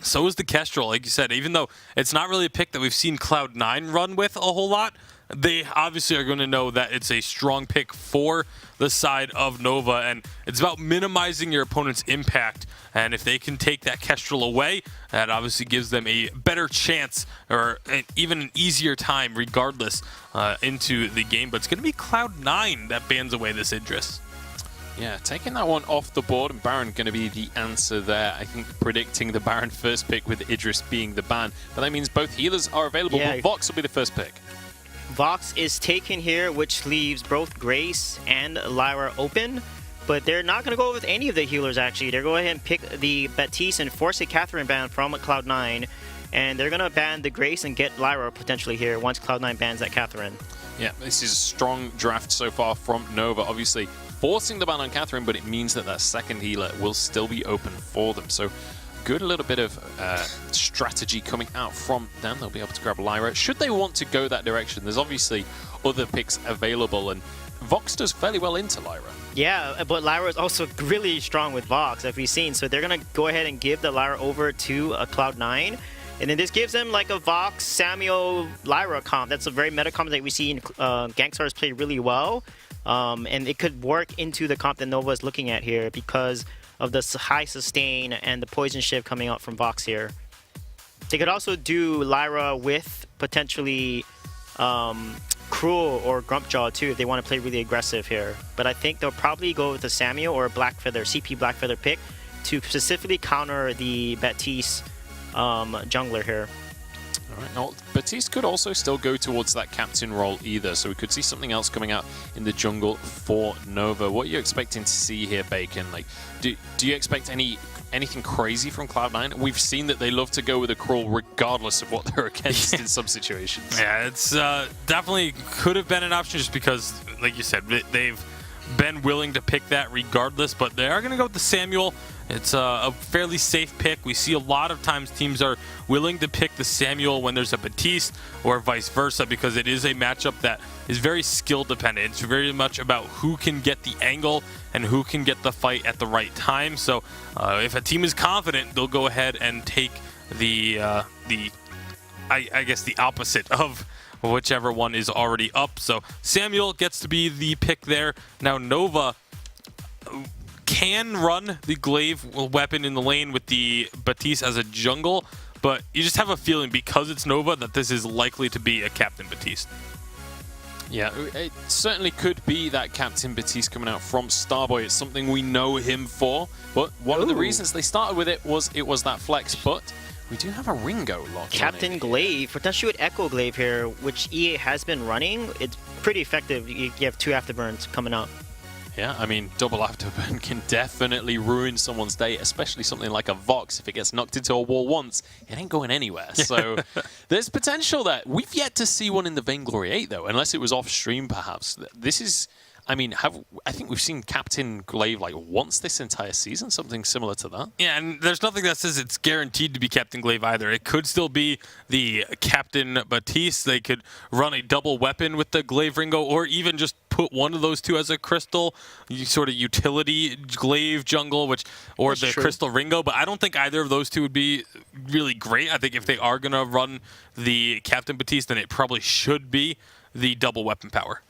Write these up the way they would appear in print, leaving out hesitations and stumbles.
So is the Kestrel, like you said. Even though it's not really a pick that we've seen Cloud9 run with a whole lot, they obviously are going to know that it's a strong pick for the side of Nova, and it's about minimizing your opponent's impact. And if they can take that Kestrel away, that obviously gives them a better chance, or even an easier time regardless, into the game. But it's going to be Cloud9 that bans away this Idris. Yeah, taking that one off the board, and Baron going to be the answer there. I think predicting the Baron first pick with Idris being the ban. But that means both healers are available, but Vox will be the first pick. Vox is taken here, which leaves both Grace and Lyra open. But they're not going to go with any of the healers, actually. They're going to go ahead and pick the Baptiste and force a Catherine ban from Cloud9. And they're going to ban the Grace and get Lyra potentially here once Cloud9 bans that Catherine. Yeah, this is a strong draft so far from Nova. Obviously, forcing the ban on Catherine, but it means that that second healer will still be open for them. So good little bit of strategy coming out from them. They'll be able to grab Lyra. Should they want to go that direction, there's obviously other picks available, and Vox does fairly well into Lyra. Yeah, but Lyra is also really strong with Vox, as we've seen. So they're going to go ahead and give the Lyra over to Cloud9. And then this gives them like a Vox, Samuel, Lyra comp. That's a very meta comp that we see in Gangstars play really well. And it could work into the comp that Nova is looking at here because of the high sustain and the poison shift coming out from Vox here. They could also do Lyra with potentially Cruel or Grumpjaw too if they want to play really aggressive here. But I think they'll probably go with a Samuel or a Blackfeather, CP Blackfeather pick to specifically counter the Baptiste jungler here. All right, now Baptiste could also still go towards that captain role either, so we could see something else coming out in the jungle for Nova. What are you expecting to see here, Bacon? Like, do you expect anything crazy from Cloud9? We've seen that they love to go with a crawl regardless of what they're against in some situations. Yeah, it's definitely could have been an option just because, like you said, they've been willing to pick that regardless, but they are going to go with the Samuel. It's a fairly safe pick. We see a lot of times teams are willing to pick the Samuel when there's a Baptiste or vice versa because it is a matchup that is very skill dependent. It's very much about who can get the angle and who can get the fight at the right time. So if a team is confident, they'll go ahead and take I guess the opposite of whichever one is already up. So Samuel gets to be the pick there. Now Nova can run the glaive weapon in the lane with the Baptiste as a jungle, but you just have a feeling because it's Nova that this is likely to be a Captain Baptiste. Yeah, it certainly could be that Captain Baptiste coming out from Starboy. It's something we know him for, but one of the reasons they started with it was that flex, but we do have a Ringo locked Captain Glaive, potentially with Echo Glaive here, which EA has been running. It's pretty effective. You have 2 afterburns coming up. Yeah, I mean, double afterburn can definitely ruin someone's day, especially something like a Vox. If it gets knocked into a wall once, it ain't going anywhere. So there's potential there. We've yet to see one in the Vainglory8, though, unless it was off-stream, perhaps. This is... I mean, I think we've seen Captain Glaive like once this entire season, something similar to that. Yeah, and there's nothing that says it's guaranteed to be Captain Glaive either. It could still be the Captain Baptiste. They could run a double weapon with the Glaive Ringo, or even just put one of those two as a crystal, sort of utility Glaive jungle, or the Crystal Ringo. But I don't think either of those two would be really great. I think if they are going to run the Captain Baptiste, then it probably should be the double weapon power.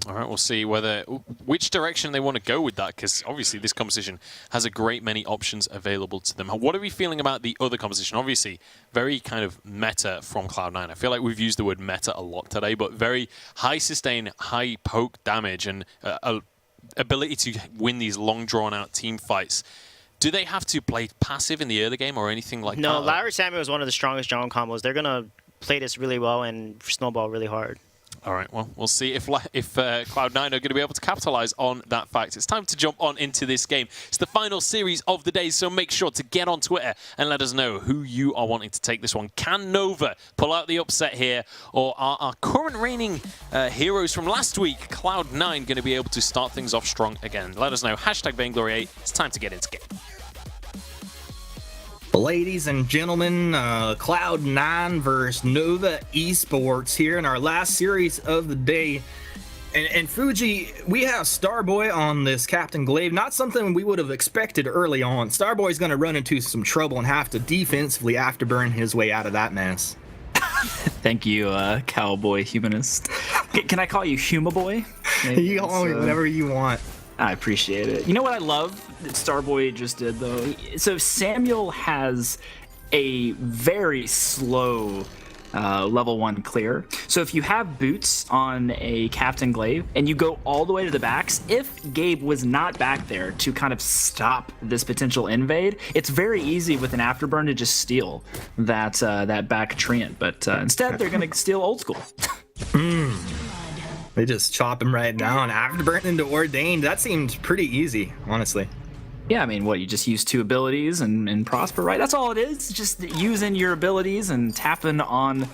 All right, we'll see which direction they want to go with that, because obviously this composition has a great many options available to them. What are we feeling about the other composition? Obviously, very kind of meta from Cloud9. I feel like we've used the word meta a lot today, but very high sustain, high poke damage, and ability to win these long, drawn-out team fights. Do they have to play passive in the early game or anything like that? No, Lyra Samuel is one of the strongest jungle combos. They're going to play this really well and snowball really hard. All right, well, we'll see if Cloud9 are going to be able to capitalize on that fact. It's time to jump on into this game. It's the final series of the day, so make sure to get on Twitter and let us know who you are wanting to take this one. Can Nova pull out the upset here, or are our current reigning heroes from last week, Cloud9, going to be able to start things off strong again? Let us know. Hashtag Vainglory8. It's time to get into game. Ladies and gentlemen, Cloud9 versus Nova Esports here in our last series of the day. And Fuji, we have Starboy on this Captain Glaive. Not something we would have expected early on. Starboy's going to run into some trouble and have to defensively afterburn his way out of that mess. Thank you, Cowboy Humanist. Can I call you Humaboy? You call me whatever you want. I appreciate it. You know what I love that Starboy just did, though? So Samuel has a very slow level 1 clear. So if you have boots on a Captain Glaive and you go all the way to the backs, if Gabe was not back there to kind of stop this potential invade, it's very easy with an afterburn to just steal that back treant. But instead, they're going to steal old school. They just chop him right down. Afterburn into Ordained. That seemed pretty easy, honestly. Yeah, I mean, what, you just use 2 abilities and prosper, right? That's all it is. Just using your abilities and tapping on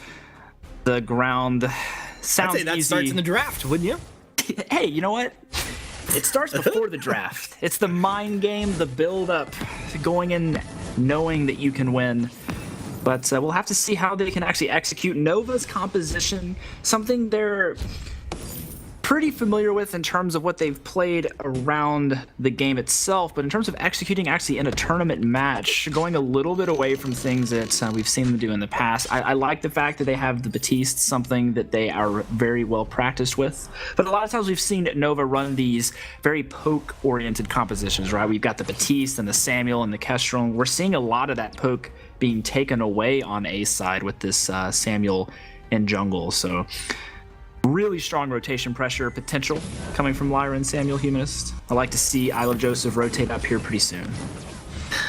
the ground. Sounds I'd say that easy. starts in the draft, wouldn't you? Hey, you know what? It starts before the draft. It's the mind game, the build-up, going in knowing that you can win. But we'll have to see how they can actually execute Nova's composition, something they're pretty familiar with in terms of what they've played around the game itself, but in terms of executing actually in a tournament match, going a little bit away from things that we've seen them do in the past. I like the fact that they have the Batiste, something that they are very well practiced with, but a lot of times we've seen Nova run these very poke-oriented compositions, right? We've got the Batiste and the Samuel and the Kestrel. We're seeing a lot of that poke being taken away on A side with this Samuel in jungle, so really strong rotation pressure potential coming from Lyra and Samuel Humanist. I like to see I Love Joseph rotate up here pretty soon.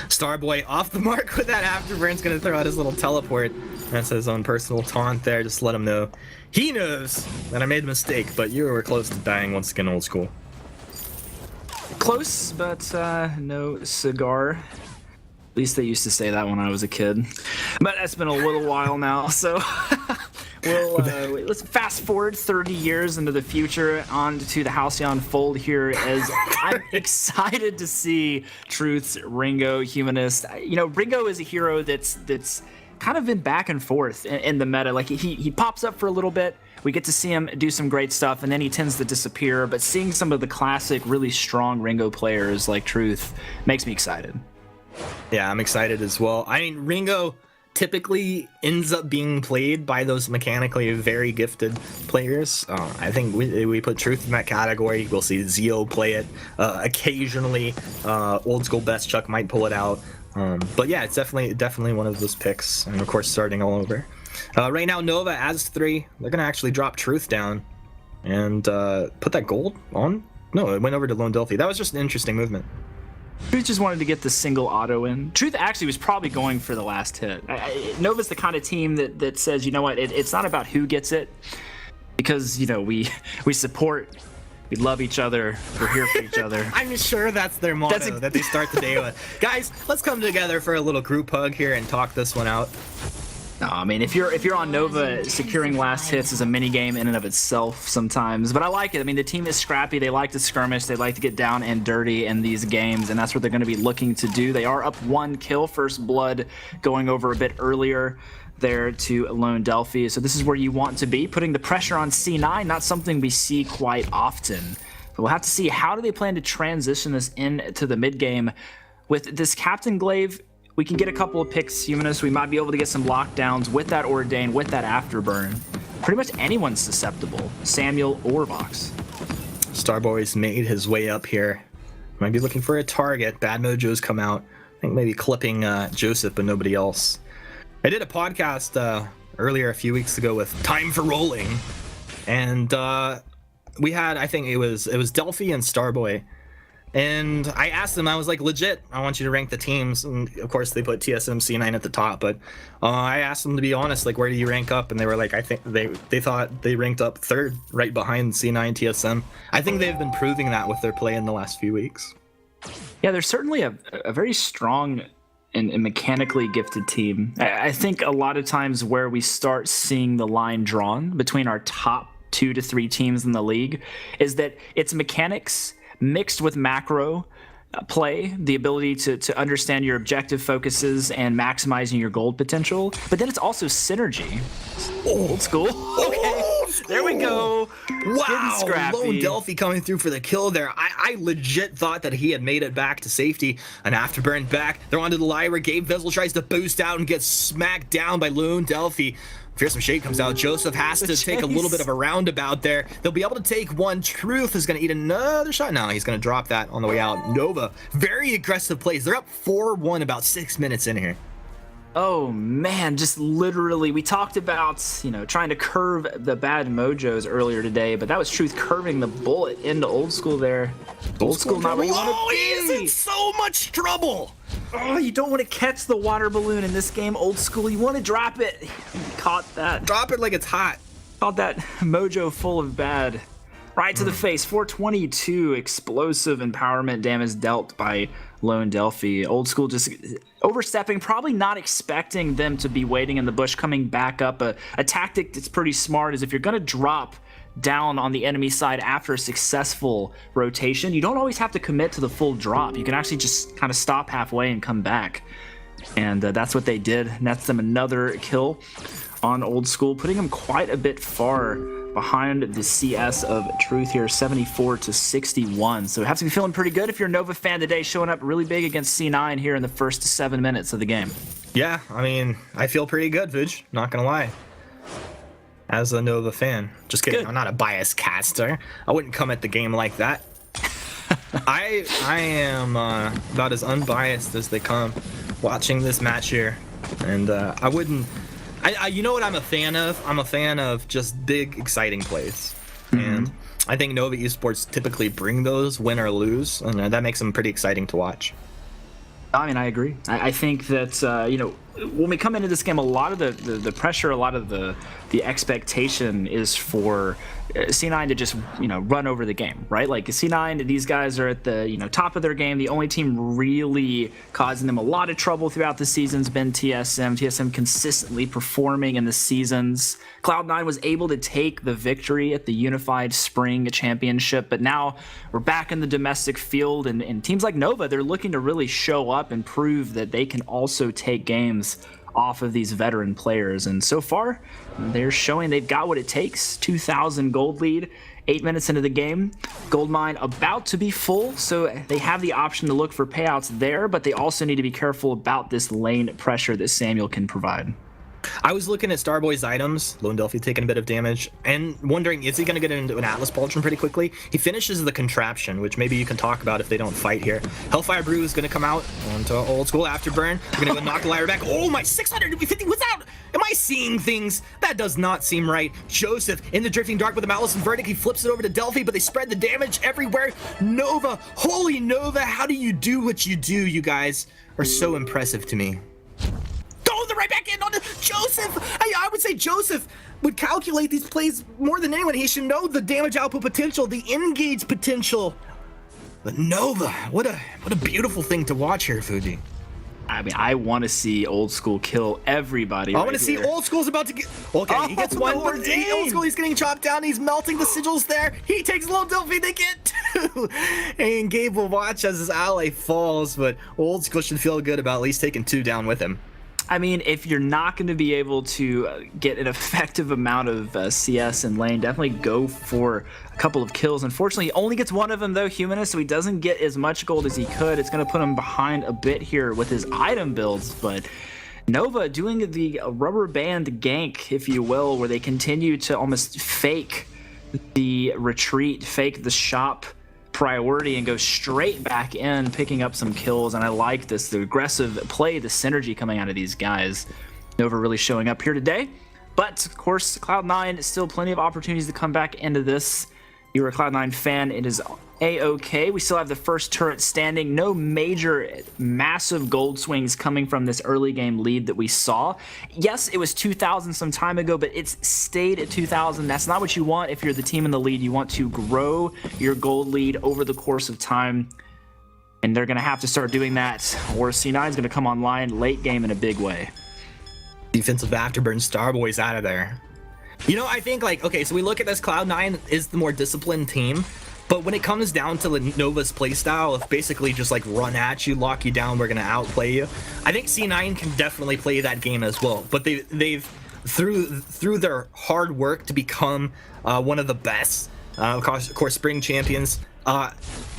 Starboy off the mark with that afterburn's going to throw out his little teleport. That's his own personal taunt there. Just let him know. He knows that I made a mistake, but you were close to dying once again, old school. Close, but no cigar. At least they used to say that when I was a kid. But that's been a little while now, so Well, let's fast forward 30 years into the future onto the Halcyon fold here as I'm excited to see Truth's Ringo Humanist. You know, Ringo is a hero that's kind of been back and forth in the meta. Like he pops up for a little bit, we get to see him do some great stuff, and then he tends to disappear. But seeing some of the classic, really strong Ringo players like Truth makes me excited. Yeah, I'm excited as well. I mean, Ringo typically ends up being played by those mechanically very gifted players. I think we put Truth in that category. We'll see Zio play it occasionally. Old school Best Chuck might pull it out. But yeah, it's definitely one of those picks. And of course, starting all over. Right now, Nova as 3. They're gonna actually drop Truth down and put that gold on. No, it went over to Lone Delphi. That was just an interesting movement. Truth just wanted to get the single auto in. Truth actually was probably going for the last hit. Nova's the kind of team that says, you know what, it's not about who gets it, because, you know, we support, we love each other, we're here for each other. I'm sure that's their motto that they start the day with. Guys, let's come together for a little group hug here and talk this one out. No, I mean, if you're on Nova, securing last hits is a mini game in and of itself sometimes, but I like it. I mean, the team is scrappy. They like to skirmish. They like to get down and dirty in these games, and that's what they're going to be looking to do. They are up 1 kill, first blood going over a bit earlier there to Lone Delphi. So this is where you want to be, putting the pressure on C9, not something we see quite often. But we'll have to see, how do they plan to transition this into the mid game with this Captain Glaive. We can get a couple of picks, Humanist. We might be able to get some lockdowns with that Ordain, with that Afterburn. Pretty much anyone's susceptible, Samuel or Vox. Starboy's made his way up here. Might be looking for a target. Bad Mojo's come out. I think maybe clipping Joseph, but nobody else. I did a podcast earlier a few weeks ago with Time for Rolling, and we had, I think it was Delphi and Starboy. And I asked them, I was like, legit, I want you to rank the teams. And of course, they put TSM C9 at the top. But I asked them to be honest, like, where do you rank up? And they were like, I think they thought they ranked up 3rd, right behind C9 TSM. I think they've been proving that with their play in the last few weeks. Yeah, they're certainly a very strong and mechanically gifted team. I think a lot of times where we start seeing the line drawn between our top 2 to 3 teams in the league is that it's mechanics mixed with macro play, the ability to understand your objective focuses and maximizing your gold potential. But then it's also synergy. Old school. Okay. Old There we go. Wow, Getting scrappy. Lone Delphi coming through for the kill there. I legit thought that he had made it back to safety. An afterburn back. They're onto the Lyra. Gabe Vessel tries to boost out and gets smacked down by Lone Delphi. Fearsome Shade comes out. Joseph has to take a little bit of a roundabout there. They'll be able to take one. Truth is going to eat another shot. Now he's going to drop that on the way out. Nova, very aggressive plays. They're up 4-1 about 6 minutes in here. Oh man, just literally, we talked about, trying to curve the bad mojos earlier today, but that was Truth curving the bullet into Old School there. Old School not where you want to he's in so much trouble. Oh, you don't want to catch the water balloon in this game, Old School. You want to drop it. Caught that. Drop it like it's hot. Caught that mojo full of bad. Right to the face. 422 explosive empowerment damage dealt by Lone Delphi. Old School just overstepping, probably not expecting them to be waiting in the bush, coming back up. A tactic that's pretty smart is if you're going to drop down on the enemy side after a successful rotation, you don't always have to commit to the full drop. You can actually just kind of stop halfway and come back. And that's what they did. Nets them another kill on Old School, putting them quite a bit far behind the CS of Truth here, 74-61. So have to be feeling pretty good if you're a Nova fan today, showing up really big against C9 here in the first 7 minutes of the game. Yeah, I mean, I feel pretty good, Vuj. Not gonna lie. As a Nova fan. Just kidding, Good. I'm not a biased caster. I wouldn't come at the game like that. I am about as unbiased as they come watching this match here. And I wouldn't... you know what I'm a fan of? I'm a fan of just big, exciting plays. And I think Nova Esports typically bring those, win or lose, and that makes them pretty exciting to watch. I mean, I agree. I think that, when we come into this game, a lot of the pressure, a lot of the expectation is for C9 to just, run over the game, right? Like C9, these guys are at the, top of their game. The only team really causing them a lot of trouble throughout the season's been TSM. TSM consistently performing in the seasons. Cloud9 was able to take the victory at the Unified Spring Championship, but now we're back in the domestic field, and teams like Nova, they're looking to really show up and prove that they can also take games off of these veteran players. And so far, they're showing they've got what it takes. 2,000 gold lead, 8 minutes into the game. Gold mine about to be full, so they have the option to look for payouts there, but they also need to be careful about this lane pressure that Samuel can provide. I was looking at Starboy's items, Lone Delphi taking a bit of damage, and wondering, is he going to get into an Atlas Pauldron pretty quickly? He finishes the Contraption, which maybe you can talk about if they don't fight here. Hellfire Brew is going to come out onto Old School Afterburn. They're going to go knock the Lyra back. Oh my, 650 was out! Am I seeing things? That does not seem right. Joseph in the Drifting Dark with the Malice and Verdict. He flips it over to Delphi, but they spread the damage everywhere. Nova, holy Nova, how do you do what you do? You guys are so impressive to me. Right back in on Joseph. I would say Joseph would calculate these plays more than anyone. He should know the damage output potential, the engage potential. But Nova, what a beautiful thing to watch here, Fuji. I mean, I want to see Old School kill everybody. I want to see Old School's about to get. Okay, he gets one more. Old School, he's getting chopped down. He's melting the sigils there. He takes Lone Delphi. They get 2. And Gabe will watch as his ally falls, but Old School should feel good about at least taking 2 down with him. I mean, if you're not going to be able to get an effective amount of CS in lane, definitely go for a couple of kills. Unfortunately, he only gets one of them, though, Humanist, so he doesn't get as much gold as he could. It's going to put him behind a bit here with his item builds, but Nova doing the rubber band gank, if you will, where they continue to almost fake the retreat, fake the shop priority and go straight back in, picking up some kills. And I like this, the aggressive play, the synergy coming out of these guys. Nova really showing up here today. But of course, Cloud9, still plenty of opportunities to come back into this. You're a Cloud9 fan, it is A-OK. We still have the first turret standing. No major, massive gold swings coming from this early game lead that we saw. Yes, it was 2,000 some time ago, but it's stayed at 2,000. That's not what you want if you're the team in the lead. You want to grow your gold lead over the course of time. And they're going to have to start doing that, or C9 is going to come online late game in a big way. Defensive afterburn, Starboy's out of there. You know, I think, like, okay, so we look at this, Cloud9 is the more disciplined team, but when it comes down to Nova's playstyle of basically just, like, run at you, lock you down, we're going to outplay you, I think C9 can definitely play that game as well. But they've through their hard work to become one of the best. Of course, spring champions.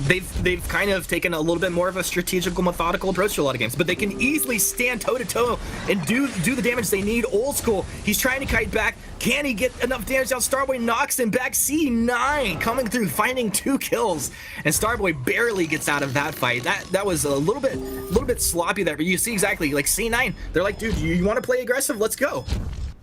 They've kind of taken a little bit more of a strategical, methodical approach to a lot of games, but they can easily stand toe to toe and do the damage they need. Old School, he's trying to kite back. Can he get enough damage out? Starboy knocks him back. C9 coming through, finding 2 kills, and Starboy barely gets out of that fight. That was a little bit sloppy there, but you see exactly like C9. They're like, dude, you want to play aggressive? Let's go.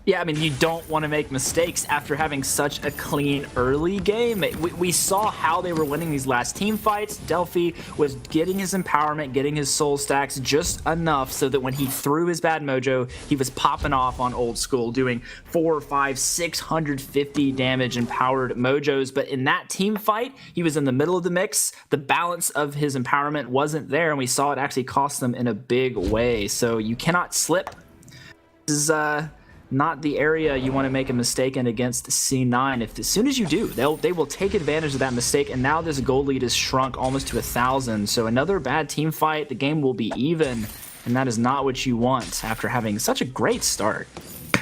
Yeah, I mean, you don't want to make mistakes after having such a clean early game. We saw how they were winning these last team fights. Delphi was getting his empowerment, getting his soul stacks just enough so that when he threw his bad mojo, he was popping off on Old School, doing 4, 5, 650 damage empowered mojos. But in that team fight, he was in the middle of the mix. The balance of his empowerment wasn't there, and we saw it actually cost them in a big way. So you cannot slip. This is not the area you want to make a mistake in against C9. As soon as you do, they will take advantage of that mistake, and now this gold lead is shrunk almost to 1,000. So another bad team fight, the game will be even, and that is not what you want after having such a great start.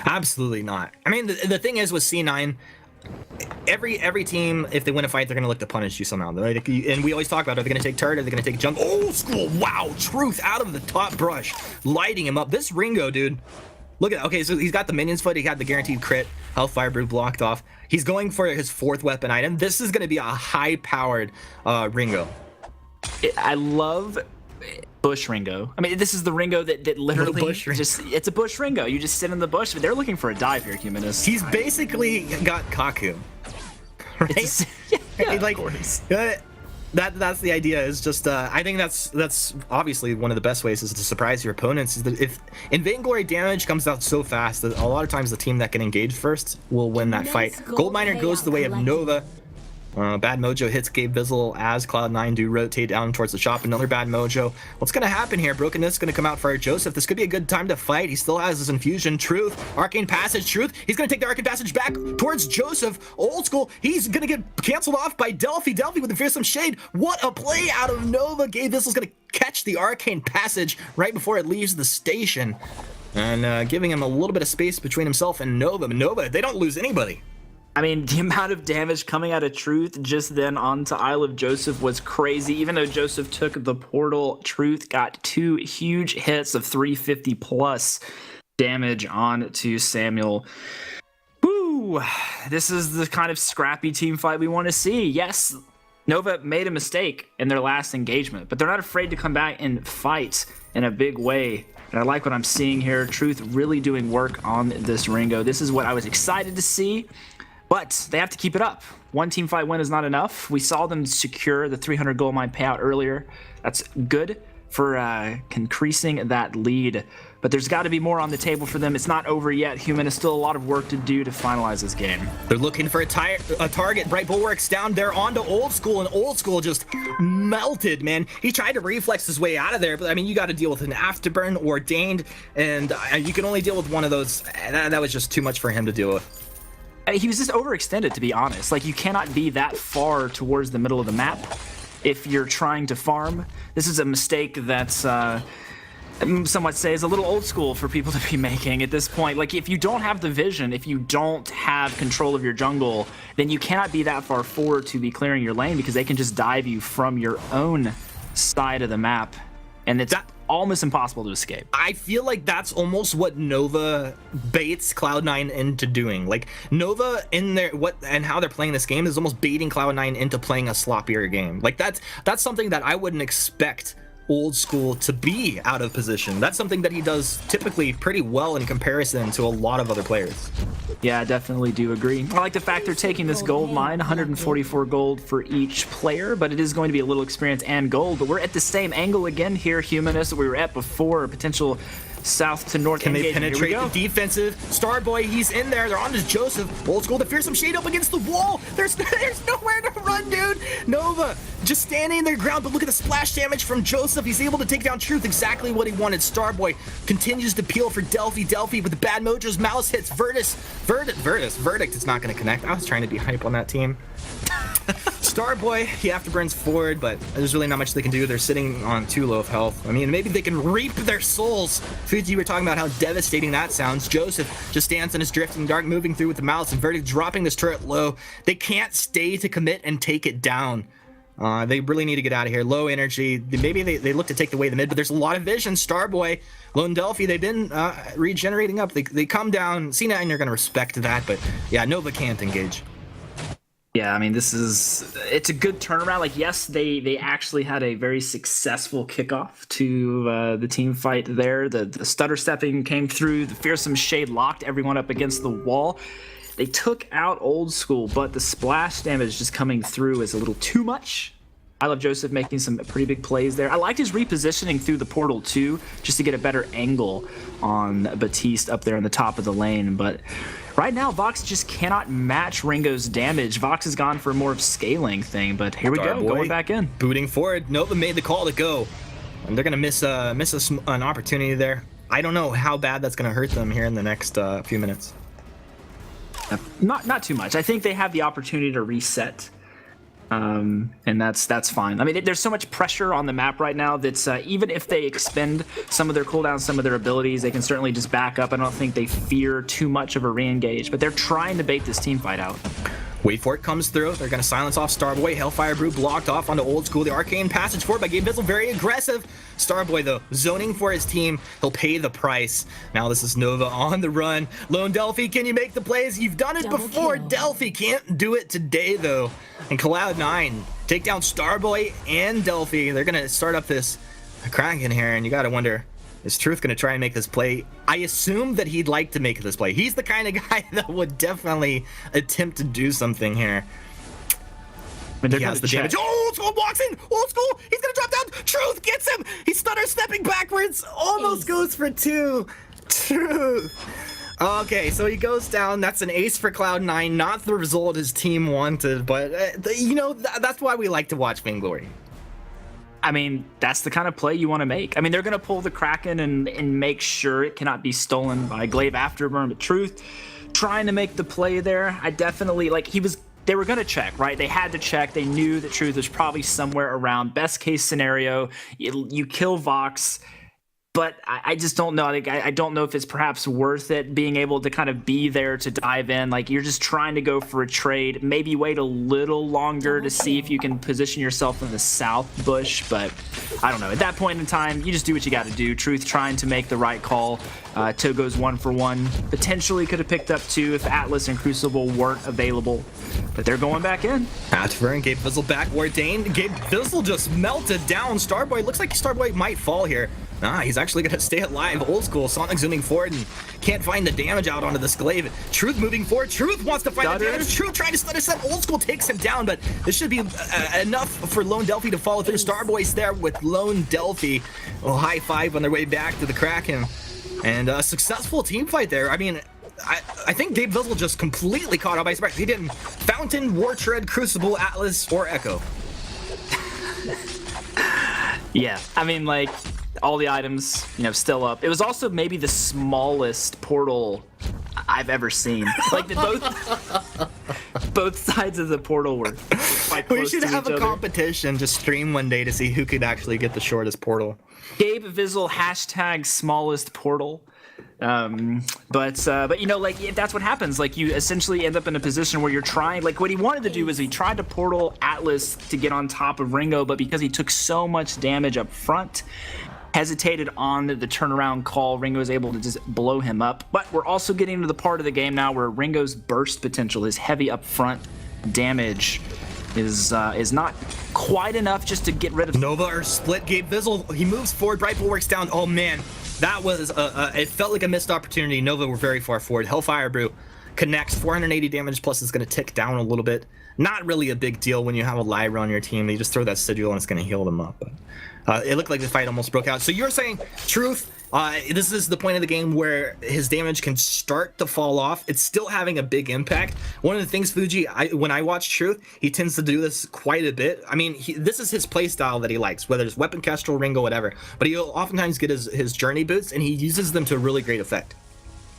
Absolutely not. I mean, the thing is with C9, every team, if they win a fight, they're going to look to punish you somehow. And we always talk about, are they going to take turret? Are they going to take junk? Old School, wow, Truth out of the top brush, lighting him up. This Ringo, dude. Look at, okay, so he's got the minions foot, he got the guaranteed crit, health firebrew blocked off. He's going for his 4th weapon item. This is going to be a high-powered Ringo. I love Bush Ringo. I mean, this is the Ringo that literally it's a Bush Ringo. You just sit in the bush. They're looking for a dive here, Humanist. He's basically got Kaku. Right? Yeah, like, of course. That's the idea. Is just I think that's obviously one of the best ways is to surprise your opponents. Is that if in Vainglory damage comes out so fast that a lot of times the team that can engage first will win that fight. Gold Miner goes the way of Nova. Bad Mojo hits Gabe Bizzle as Cloud9 do rotate down towards the shop. Another Bad Mojo. What's going to happen here? Brokenness is going to come out for Joseph. This could be a good time to fight. He still has his infusion. Truth. Arcane Passage. Truth. He's going to take the Arcane Passage back towards Joseph. Old School. He's going to get canceled off by Delphi. Delphi with the fearsome shade. What a play out of Nova. Gabe Bizzle's going to catch the Arcane Passage right before it leaves the station. And giving him a little bit of space between himself and Nova. Nova, they don't lose anybody. I mean, the amount of damage coming out of Truth just then onto Isle of Joseph was crazy. Even though Joseph took the portal, Truth got 2 huge hits of 350 plus damage onto Samuel. Woo! This is the kind of scrappy team fight we want to see. Yes, Nova made a mistake in their last engagement, but they're not afraid to come back and fight in a big way. And I like what I'm seeing here. Truth really doing work on this Ringo. This is what I was excited to see. But they have to keep it up. One team fight win is not enough. We saw them secure the 300 gold mine payout earlier. That's good for increasing that lead. But there's got to be more on the table for them. It's not over yet. Human is still a lot of work to do to finalize this game. They're looking for a target. Bright Bulwark's down there onto Old School, and Old School just melted, man. He tried to reflex his way out of there, but I mean, you got to deal with an Afterburn, Ordained, and you can only deal with one of those. That was just too much for him to deal with. He was just overextended, to be honest. Like, you cannot be that far towards the middle of the map if you're trying to farm. This is a mistake that's some might say is a little old school for people to be making at this point. Like, if you don't have the vision, if you don't have control of your jungle, then you cannot be that far forward to be clearing your lane, because they can just dive you from your own side of the map, and it's almost impossible to escape. I feel like that's almost what Nova baits Cloud9 into doing. Like, Nova in their and how they're playing this game is almost baiting Cloud9 into playing a sloppier game. Like, that's something that I wouldn't expect Old School to be out of position. That's something that he does typically pretty well in comparison to a lot of other players. Yeah, I definitely do agree. I like the fact they're taking this gold mine, 144 gold for each player, but it is going to be a little experience and gold. But we're at the same angle again here, Humanist, that we were at before. Potential south to north. Can they penetrate the defensive? Starboy, he's in there. They're on to Joseph. Old School, the fearsome shade up against the wall. There's nowhere to run, dude. Nova just standing their ground, but look at the splash damage from Joseph. He's able to take down Truth, exactly what he wanted. Starboy continues to peel for Delphi. Delphi with the bad mojos. Malice hits Verdict. It's not going to connect. I was trying to be hype on that team. Starboy, he afterburns forward, but there's really not much they can do. They're sitting on too low of health. I mean, maybe they can reap their souls. Fuji, we're talking about how devastating that sounds. Joseph just stands in his drifting dark, moving through with the mouse, and Verdict dropping this turret low. They can't stay to commit and take it down. They really need to get out of here. Low energy. Maybe they look to take away the mid, but there's a lot of vision. Starboy, Lone Delphi, they've been regenerating up. They come down. C9 are going to respect that, but yeah, Nova can't engage. Yeah, I mean, it's a good turnaround. Like, yes, they actually had a very successful kickoff to the team fight there. The stutter stepping came through. The fearsome shade locked everyone up against the wall. They took out Old School, but the splash damage just coming through is a little too much. I love Joseph making some pretty big plays there. I liked his repositioning through the portal too, just to get a better angle on Batiste up there in the top of the lane. But right now, Vox just cannot match Ringo's damage. Vox has gone for a more of scaling thing, but here we go, going back in. Booting forward. Nova made the call to go, and they're gonna miss an opportunity there. I don't know how bad that's gonna hurt them here in the next few minutes. Not too much. I think they have the opportunity to reset. And that's fine. I mean, there's so much pressure on the map right now that even if they expend some of their cooldowns, some of their abilities, they can certainly just back up. I don't think they fear too much of a re-engage, but they're trying to bait this team fight out. Wait for it comes through. They're going to silence off Starboy. Hellfire Brew blocked off onto Old School. The arcane passage forward by Gabe Bizzle, very aggressive. Starboy, though, zoning for his team. He'll pay the price. Now this is Nova on the run. Lone Delphi, can you make the plays? You've done it before. Delphi can't do it today, though. And Cloud9 take down Starboy and Delphi. They're going to start up this Kraken here, and you got to wonder, is Truth going to try and make this play? I assume that he'd like to make this play. He's the kind of guy that would definitely attempt to do something here. But he has the damage. Oh, Old School walks in. Old School, he's going to drop down. Truth gets him. He stutter stepping backwards. Almost goes for 2. Truth. Okay, so he goes down. That's an ace for Cloud9. Not the result his team wanted, but, that's why we like to watch Vainglory. I mean, that's the kind of play you want to make. I mean, they're going to pull the Kraken and make sure it cannot be stolen by Glaive Afterburn. But Truth trying to make the play there. I definitely, they were going to check, right? They had to check. They knew that Truth was probably somewhere around. Best case scenario, you kill Vox. But I just don't know. I don't know if it's perhaps worth it being able to kind of be there to dive in. Like, you're just trying to go for a trade. Maybe wait a little longer to see if you can position yourself in the south bush. But I don't know. At that point in time, you just do what you got to do. Truth trying to make the right call. Togo's 1 for 1. Potentially could have picked up 2 if Atlas and Crucible weren't available. But they're going back in. Afterburn, Gabe Bizzle back ordained. Gabe Bizzle just melted down. Starboy, looks like Starboy might fall here. Nah, he's actually going to stay alive. Old School, Sonic zooming forward and can't find the damage out onto this glaive. Truth moving forward. Truth wants to find the damage. Truth trying to stutter step. Old School takes him down, but this should be enough for Lone Delphi to follow through. Starboy's there with Lone Delphi. Oh, high five on their way back to the Kraken. And a successful team fight there. I mean, I think Gabe Bizzle just completely caught out by surprise. He didn't Fountain, War Tread, Crucible, Atlas, or Echo. Yeah, I mean, all the items, still up. It was also maybe the smallest portal I've ever seen. Both sides of the portal were quite close. We should have a competition, just stream one day to see who could actually get the shortest portal. Gabe Bizzle # smallest portal. But that's what happens. You essentially end up in a position where you're trying, what he wanted to do is he tried to portal Atlas to get on top of Ringo, but because he took so much damage up front, hesitated on the turnaround call, Ringo was able to just blow him up. But we're also getting to the part of the game now where Ringo's burst potential, his heavy up front damage, is not quite enough just to get rid of Nova or split. Gabe Bizzle, he moves forward, Bright Bulwark's down. Oh man, that was it felt like a missed opportunity. Nova were very far forward. Hellfire Brew connects, 480 damage, plus it's going to tick down a little bit. Not really a big deal when you have a Lyra on your team. They just throw that sigil and it's going to heal them up. But it looked like the fight almost broke out. So you're saying, Truth, this is the point of the game where his damage can start to fall off. It's still having a big impact. One of the things, Fuji, when I watch Truth, he tends to do this quite a bit. I mean, this is his play style that he likes, whether it's Weapon Kestrel, Ringo, whatever. But he'll oftentimes get his journey boots, and he uses them to really great effect.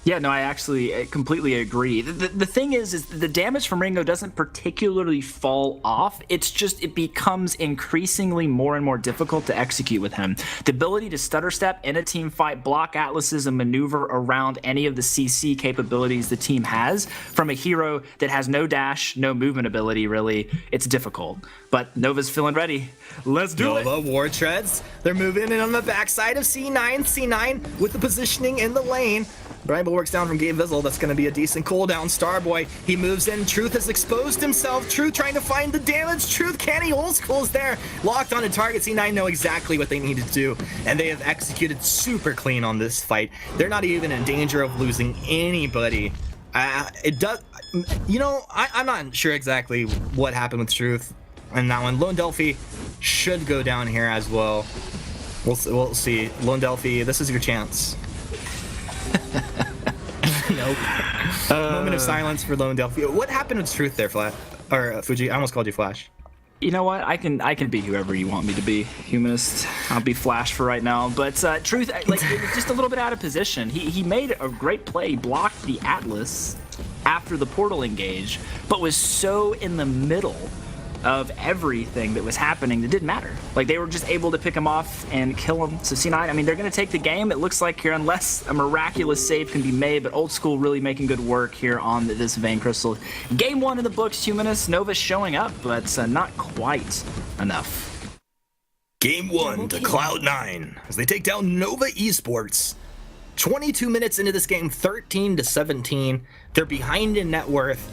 Yeah, no, I actually completely agree. The thing is the damage from Ringo doesn't particularly fall off. It's just it becomes increasingly more and more difficult to execute with him. The ability to stutter step in a team fight, block Atlases, and maneuver around any of the CC capabilities the team has from a hero that has no dash, no movement ability, really, it's difficult. But Nova's feeling ready. Let's do it. Nova War Treads. They're moving in on the backside of C9. C9 with the positioning in the lane. Bramble works down from Gabe Vizzle. That's going to be a decent cooldown. Starboy, he moves in. Truth has exposed himself. Truth trying to find the damage. Truth, Canny Old School's there. Locked on a target. C9 know exactly what they need to do. And they have executed super clean on this fight. They're not even in danger of losing anybody. It does, you know, I'm not sure exactly what happened with Truth in that one. Lone Delphi should go down here as well. We'll see. Lone Delphi, this is your chance. Nope. Moment of silence for Lone Delphi. What happened with Truth there, Flat? Or Fuji? I almost called you Flash. You know what? I can be whoever you want me to be, Humanist. I'll be Flash for right now. But Truth, like, it was just a little bit out of position. He made a great play, blocked the Atlas after the portal engage, but was so in the middle of everything that was happening that didn't matter. Like, they were just able to pick him off and kill him. So C9, I mean, they're going to take the game, it looks like here, unless a miraculous save can be made, but Old School really making good work here on this Vein Crystal. Game 1 in the books, Humanist. Nova showing up, but not quite enough. Game 1 to Cloud9 as they take down Nova Esports. 22 minutes into this game, 13-17. They're behind in net worth.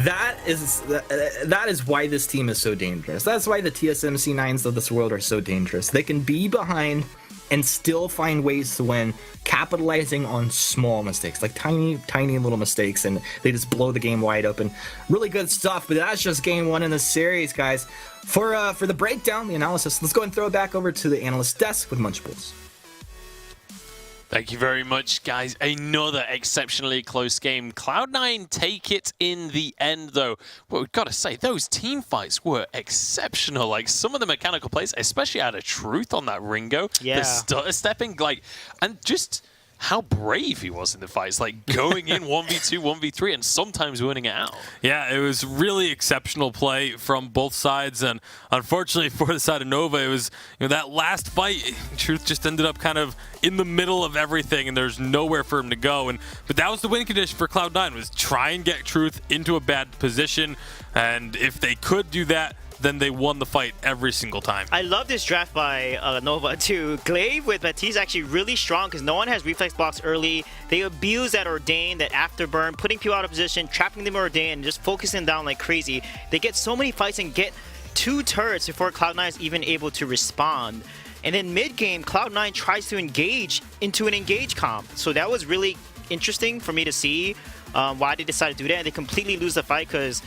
That is why this team is so dangerous. That's why the TSM C9s of this world are so dangerous. They can be behind and still find ways to win, capitalizing on small mistakes, like tiny little mistakes, and they just blow the game wide open. Really good stuff, but that's just game 1 in the series, guys. For the breakdown, the analysis, let's go and throw it back over to the analyst desk with Munchables. Thank you very much, guys. Another exceptionally close game. Cloud9 take it in the end, though. But we've got to say, those team fights were exceptional. Like, some of the mechanical plays, especially out of Truth on that Ringo. Yeah. The stutter stepping, like, and just how brave he was in the fights, like going in 1v2, 1v3, and sometimes winning it out. Yeah, it was really exceptional play from both sides, and unfortunately for the side of Nova, it was, you know, that last fight, Truth just ended up kind of in the middle of everything, and there's nowhere for him to go. But that was the win condition for Cloud9, was try and get Truth into a bad position, and if they could do that, then they won the fight every single time. I love this draft by Nova too. Glaive with Baptiste actually really strong because no one has reflex blocks early. They abuse that Ordain, that afterburn, putting people out of position, trapping them in Ordain, and just focusing down like crazy. They get so many fights and get 2 turrets before Cloud9 is even able to respond. And then mid-game, Cloud9 tries to engage into an engage comp. So that was really interesting for me to see why they decided to do that. And they completely lose the fight because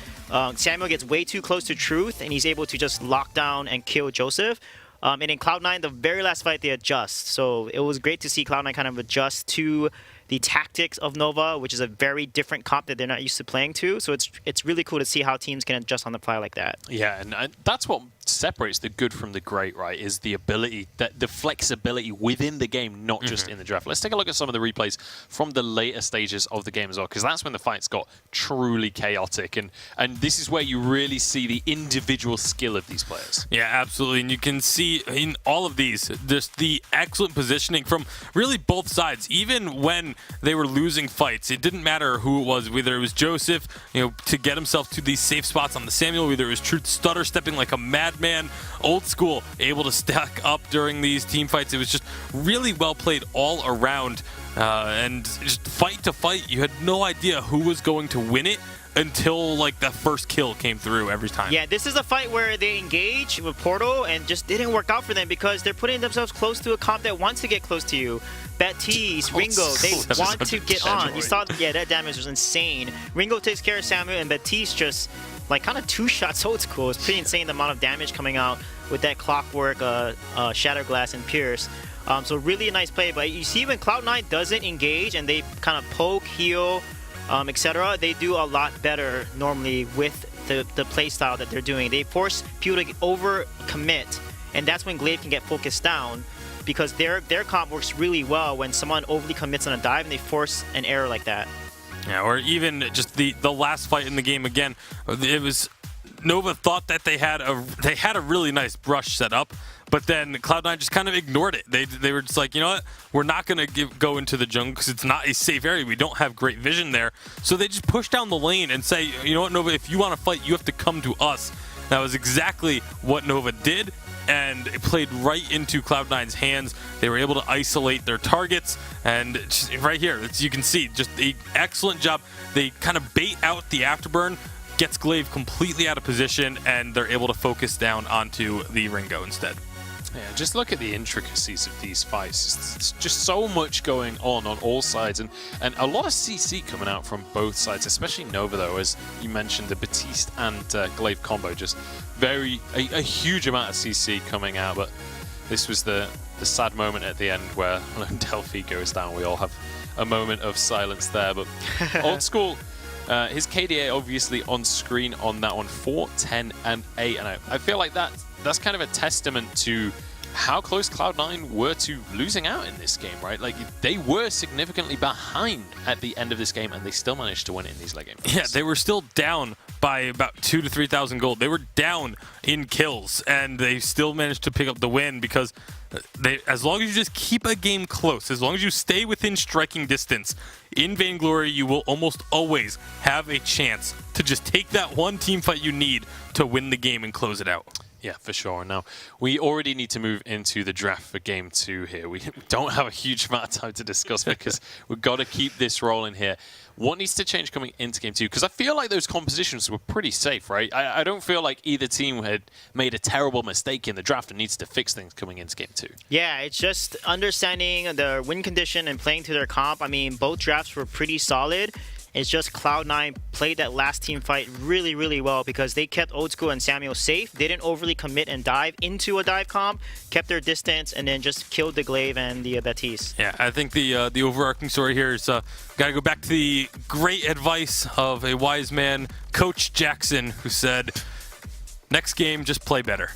Samuel gets way too close to Truth, and he's able to just lock down and kill Joseph. And in Cloud9, the very last fight, they adjust. So it was great to see Cloud9 kind of adjust to the tactics of Nova, which is a very different comp that they're not used to playing to. So it's really cool to see how teams can adjust on the fly like that. Yeah, and that's what separates the good from the great, right? Is the ability, the flexibility within the game, not just in the draft. Let's take a look at some of the replays from the later stages of the game as well, because that's when the fights got truly chaotic, and this is where you really see the individual skill of these players. Yeah, absolutely, and you can see in all of these just the excellent positioning from really both sides. Even when they were losing fights, it didn't matter who it was, whether it was Joseph, you know, to get himself to these safe spots on the Samuel, whether it was Truth stutter stepping like a madman, Old School able to stack up during these team fights. It was just really well played all around, and just fight to fight, you had no idea who was going to win it until like the first kill came through every time. Yeah, this is a fight where they engage with Portal and just didn't work out for them because they're putting themselves close to a comp that wants to get close to you. Baptiste, Ringo, they want to get on. You saw, yeah, that damage was insane. Ringo takes care of Samuel, and Baptiste just like kind of 2 shots Old School. It's pretty insane the amount of damage coming out with that Clockwork, Shatter Glass, and Pierce. So really a nice play. But you see when Cloud9 doesn't engage and they kind of poke, heal, etc., they do a lot better normally with the play style that they're doing. They force people to over commit, and that's when Glaive can get focused down. because their comp works really well when someone overly commits on a dive and they force an error like that. Yeah, or even just the last fight in the game again. It was Nova thought that they had a really nice brush set up, but then Cloud9 just kind of ignored it. They were just like, you know what? We're not going to go into the jungle because it's not a safe area. We don't have great vision there. So they just push down the lane and say, you know what, Nova, if you want to fight, you have to come to us. That was exactly what Nova did, and it played right into Cloud9's hands. They were able to isolate their targets, and just right here, you can see just an excellent job. They kind of bait out the afterburn, gets Glaive completely out of position, and they're able to focus down onto the Ringo instead. Yeah, just look at the intricacies of these fights. It's just so much going on all sides, and a lot of CC coming out from both sides, especially Nova, though, as you mentioned, the Batiste and Glaive combo, just a huge amount of CC coming out, but this was the sad moment at the end where when Delphi goes down. We all have a moment of silence there, but Old School, his KDA obviously on screen on that one, 4, 10, and 8, and I feel like that's kind of a testament to how close Cloud9 were to losing out in this game, right? Like, they were significantly behind at the end of this game, and they still managed to win it in these late games. Yeah, they were still down by about 2,000 to 3,000 gold. They were down in kills, and they still managed to pick up the win because as long as you just keep a game close, as long as you stay within striking distance, in Vainglory, you will almost always have a chance to just take that one team fight you need to win the game and close it out. Yeah, for sure. Now, we already need to move into the draft for Game 2 here. We don't have a huge amount of time to discuss because we've got to keep this rolling here. What needs to change coming into Game 2? Because I feel like those compositions were pretty safe, right? I don't feel like either team had made a terrible mistake in the draft and needs to fix things coming into Game 2. Yeah, it's just understanding the win condition and playing to their comp. I mean, both drafts were pretty solid. It's just Cloud9 played that last team fight really, really well because they kept Old School and Samuel safe. They didn't overly commit and dive into a dive comp, kept their distance, and then just killed the Glaive and the Batiste. Yeah, I think the overarching story here is got to go back to the great advice of a wise man, Coach Jackson, who said, next game, just play better.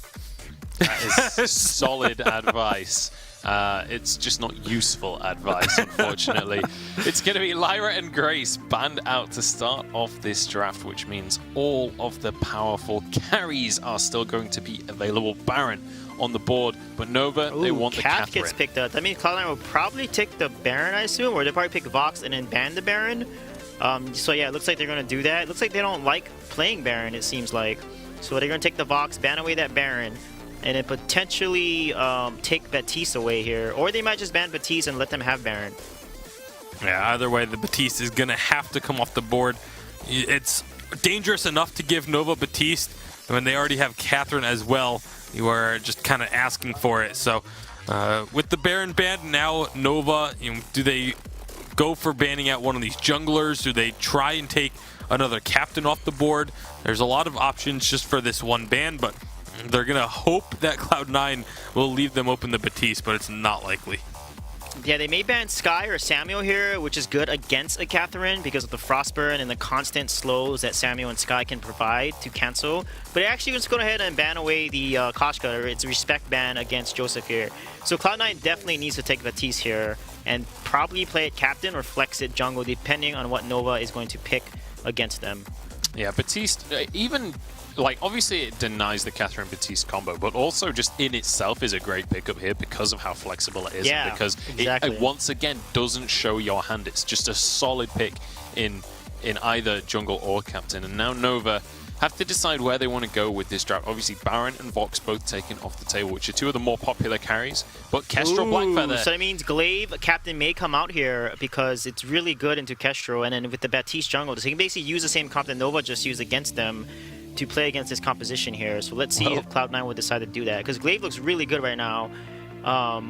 That is solid advice. It's just not useful advice, unfortunately. It's going to be Lyra and Grace banned out to start off this draft, which means all of the powerful carries are still going to be available. Baron on the board, but Nova, they want the Cath Catherine. gets picked up. That means Cloud9 will probably take the Baron, I assume, or they'll probably pick Vox and then ban the Baron. So yeah, it looks like they're going to do that. It looks like they don't like playing Baron, it seems like. So they're going to take the Vox, ban away that Baron, and then potentially take Batiste away here. Or they might just ban Batiste and let them have Baron. Yeah, either way, the Batiste is going to have to come off the board. It's dangerous enough to give Nova Batiste when they already have Catherine as well. You are just kind of asking for it. So with the Baron ban, now Nova, do they go for banning out one of these junglers? Do they try and take another captain off the board? There's a lot of options just for this one ban, but they're going to hope that Cloud9 will leave them open the Batiste, but it's not likely. Yeah, they may ban Skye or Samuel here, which is good against a Catherine because of the Frostburn and the constant slows that Samuel and Skye can provide to cancel. But actually, let's go ahead and ban away the Koshka, or its respect ban against Joseph here. So Cloud9 definitely needs to take Batiste here and probably play it captain or flex it jungle, depending on what Nova is going to pick against them. Yeah, Batiste, even... like, obviously it denies the Catherine Batiste combo, but also just in itself is a great pickup here because of how flexible it is. Yeah, because exactly. it once again doesn't show your hand. It's just a solid pick in either jungle or captain. And now Nova have to decide where they want to go with this draft. Obviously, Baron and Vox both taken off the table, which are two of the more popular carries. But Kestrel Blackfeather. So that means Glaive captain may come out here because it's really good into Kestrel. And then with the Batiste jungle, so he can basically use the same comp that Nova just used against them to play against this composition here. So let's see if Cloud9 will decide to do that. Because Glaive looks really good right now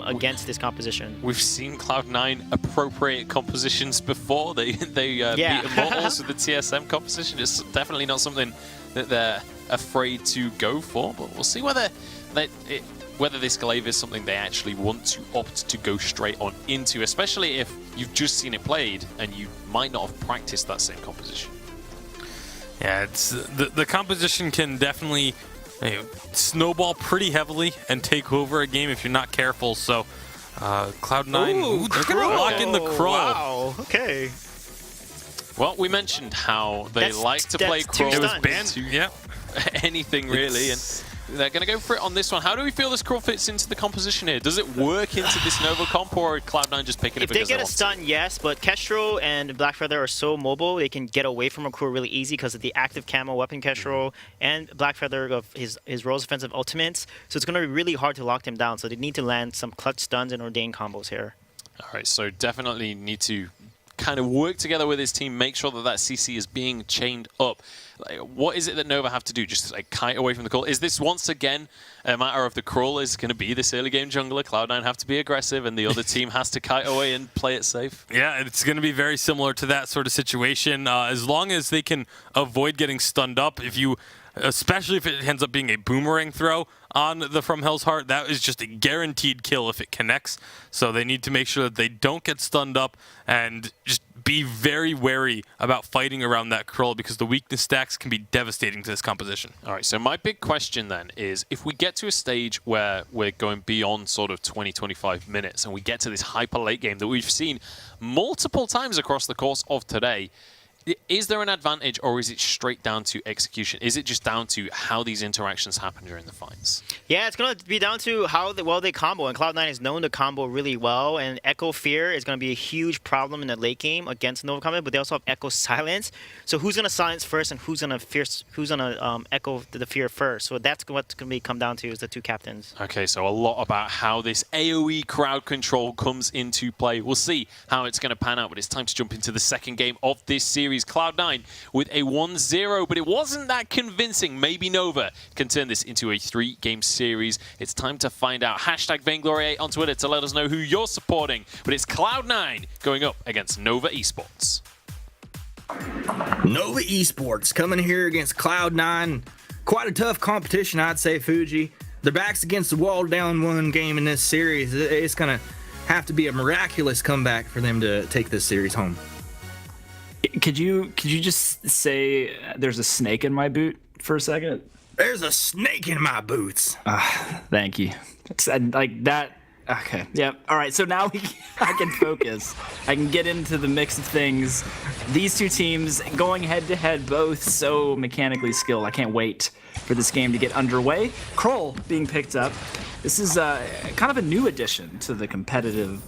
against this composition. We've seen Cloud9 appropriate compositions before. They beat Immortals with the TSM composition. It's definitely not something that they're afraid to go for. But we'll see whether this Glaive is something they actually want to opt to go straight on into, especially if you've just seen it played and you might not have practiced that same composition. Yeah, it's the composition can definitely they snowball pretty heavily and take over a game if you're not careful. So Cloud9, they're going to lock in the Krull. Wow, okay. Well, we mentioned how they like to play that's two Krull. It was stuns. banned. Yeah. Anything really, and they're going to go for it on this one. How do we feel this Krull fits into the composition here? Does it work into this Nova comp, or Cloud9 just picking it If they because get a want to? stun, yes, but Kestrel and Blackfeather are so mobile, they can get away from a Krull really easy because of the active camo weapon Kestrel and Blackfeather of his Rose offensive ultimates. So it's going to be really hard to lock them down. So they need to land some clutch stuns and ordain combos here. All right, so definitely need to kind of work together with his team, make sure that CC is being chained up. Like, what is it that Nova have to do? Just like kite away from the Krull? Is this once again a matter of the Krull is going to be this early game jungler? Cloud9 have to be aggressive, and the other team has to kite away and play it safe? Yeah, it's going to be very similar to that sort of situation. As long as they can avoid getting stunned up, especially if it ends up being a boomerang throw on the From Hell's Heart, that is just a guaranteed kill if it connects. So they need to make sure that they don't get stunned up and just be very wary about fighting around that Krull, because the weakness stacks can be devastating to this composition. All right, so my big question then is, if we get to a stage where we're going beyond sort of 20-25 minutes and we get to this hyper late game that we've seen multiple times across the course of today, is there an advantage, or is it straight down to execution? Is it just down to how these interactions happen during the fights? Yeah, it's going to be down to how well they combo, and Cloud9 is known to combo really well, and Echo Fear is going to be a huge problem in the late game against Nova combo, but they also have Echo Silence. So who's going to silence first, and who's going to echo the fear first? So that's what's going to come down to, is the two captains. Okay, so a lot about how this AoE crowd control comes into play. We'll see how it's going to pan out, but it's time to jump into the second game of this series. Cloud9 with a 1-0, but it wasn't that convincing. Maybe Nova can turn this into a 3-game series. It's time to find out. Hashtag Vainglory8 on Twitter to let us know who you're supporting. But it's Cloud9 going up against Nova Esports. Nova Esports coming here against Cloud9. Quite a tough competition, I'd say, Fuji. Their backs against the wall down one game in this series. It's going to have to be a miraculous comeback for them to take this series home. Could you just say there's a snake in my boot for a second? There's a snake in my boots. Thank you. It's like that. Okay. Yeah. All right. So now I can focus. I can get into the mix of things. These two teams going head to head, both so mechanically skilled. I can't wait for this game to get underway. Krull being picked up. This is kind of a new addition to the competitive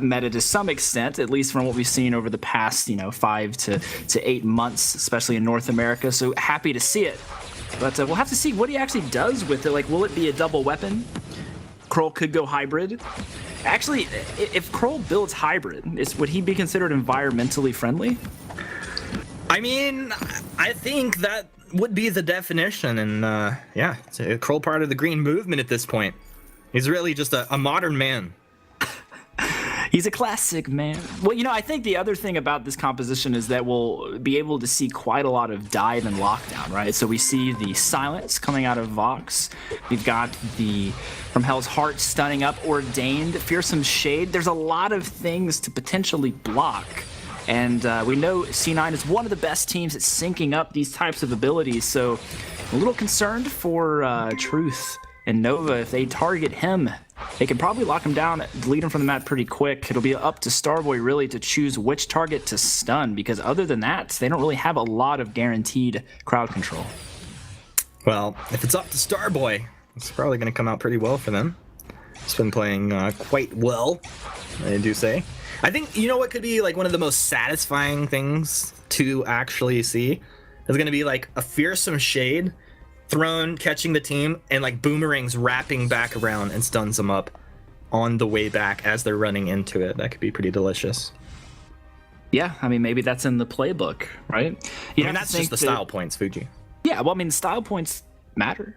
meta to some extent, at least from what we've seen over the past 5 to 8 months, especially in North America. So happy to see it. But we'll have to see what he actually does with it. Like, will it be a double weapon? Krull could go hybrid. Actually, if Krull builds hybrid, would he be considered environmentally friendly? I mean, I think that would be the definition. And yeah, it's a Krull part of the green movement at this point. He's really just a modern man. He's a classic, man. Well, I think the other thing about this composition is that we'll be able to see quite a lot of dive and lockdown, right? So we see the silence coming out of Vox. We've got the From Hell's Heart stunning up Ordained, Fearsome Shade. There's a lot of things to potentially block. And we know C9 is one of the best teams at syncing up these types of abilities. So a little concerned for Truth and Nova. If they target him, they can probably lock him down, delete him from the map pretty quick. It'll be up to Starboy really to choose which target to stun, because other than that, they don't really have a lot of guaranteed crowd control. Well, if it's up to Starboy, it's probably going to come out pretty well for them. He's been playing quite well, I do say. I think, what could be like one of the most satisfying things to actually see is going to be like a Fearsome Shade thrown, catching the team, and like boomerangs wrapping back around and stuns them up on the way back as they're running into it. That could be pretty delicious. Yeah, I mean, maybe that's in the playbook, right? I mean, that's just the style points, Fuji. Yeah, well, I mean, style points matter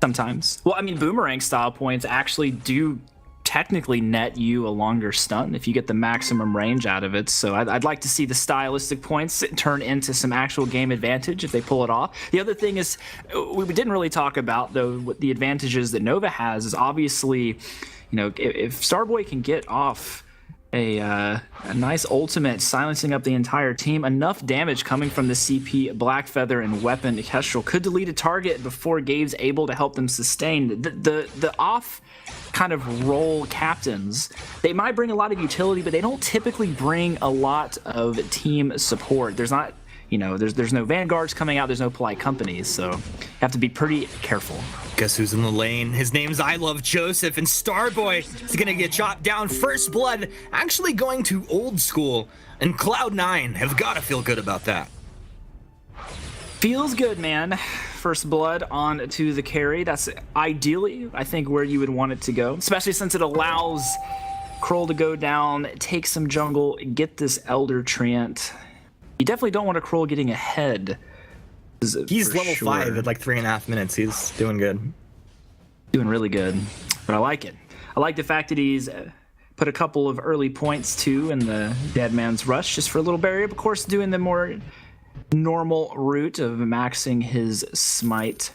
sometimes. Well, I mean, boomerang style points actually do technically net you a longer stun if you get the maximum range out of it. So I'd like to see the stylistic points turn into some actual game advantage if they pull it off. The other thing is, we didn't really talk about, though, what the advantages that Nova has is obviously, if Starboy can get off A nice ultimate silencing up the entire team. Enough damage coming from the CP Blackfeather and Weapon Kestrel could delete a target before Gabe's able to help them sustain. The off kind of role captains, they might bring a lot of utility, but they don't typically bring a lot of team support. There's not, there's no Vanguards coming out, there's no polite companies, so you have to be pretty careful. Guess who's in the lane? His name's I Love Joseph, and Starboy is gonna get chopped down. First blood actually going to old school, and Cloud9 have gotta feel good about that. Feels good, man. First blood on to the carry. That's ideally, I think, where you would want it to go, especially since it allows Kroll to go down, take some jungle, get this Elder Treant. You definitely don't want a Kroll getting ahead. He's level 5 at like 3.5 minutes. He's doing good. Doing really good. But I like it. I like the fact that he's put a couple of early points, too, in the Dead Man's Rush, just for a little barrier. Of course, doing the more normal route of maxing his smite.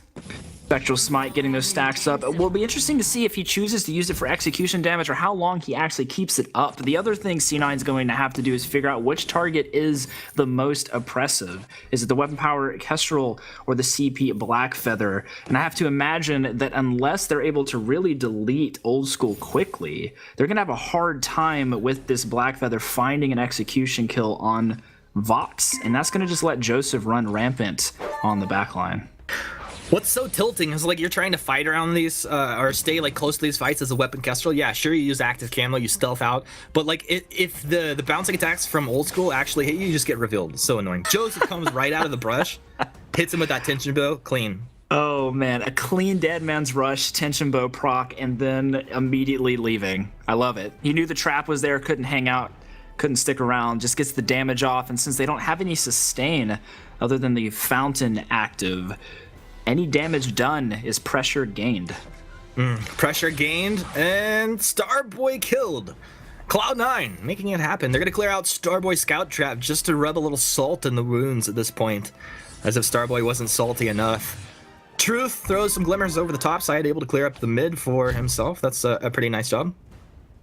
Spectral Smite, getting those stacks up. It will be interesting to see if he chooses to use it for execution damage or how long he actually keeps it up. The other thing C9's going to have to do is figure out which target is the most oppressive. Is it the Weapon Power Kestrel or the CP Blackfeather? And I have to imagine that unless they're able to really delete Old School quickly, they're going to have a hard time with this Blackfeather finding an execution kill on Vox. And that's going to just let Joseph run rampant on the backline. What's so tilting is like you're trying to fight around these or stay like close to these fights as a Weapon Kestrel. Yeah, sure, you use active camo, you stealth out, but like if the bouncing attacks from Old School actually hit you, you just get revealed. It's so annoying. Joseph comes right out of the brush, hits him with that tension bow, clean. Oh man, a clean Dead Man's Rush, tension bow proc, and then immediately leaving. I love it. He knew the trap was there, couldn't hang out, couldn't stick around, just gets the damage off, and since they don't have any sustain other than the fountain active, any damage done is pressure gained. Pressure gained, and Starboy killed. Cloud9 making it happen. They're going to clear out Starboy Scout Trap just to rub a little salt in the wounds at this point, as if Starboy wasn't salty enough. Truth throws some glimmers over the top side, able to clear up the mid for himself. That's a pretty nice job.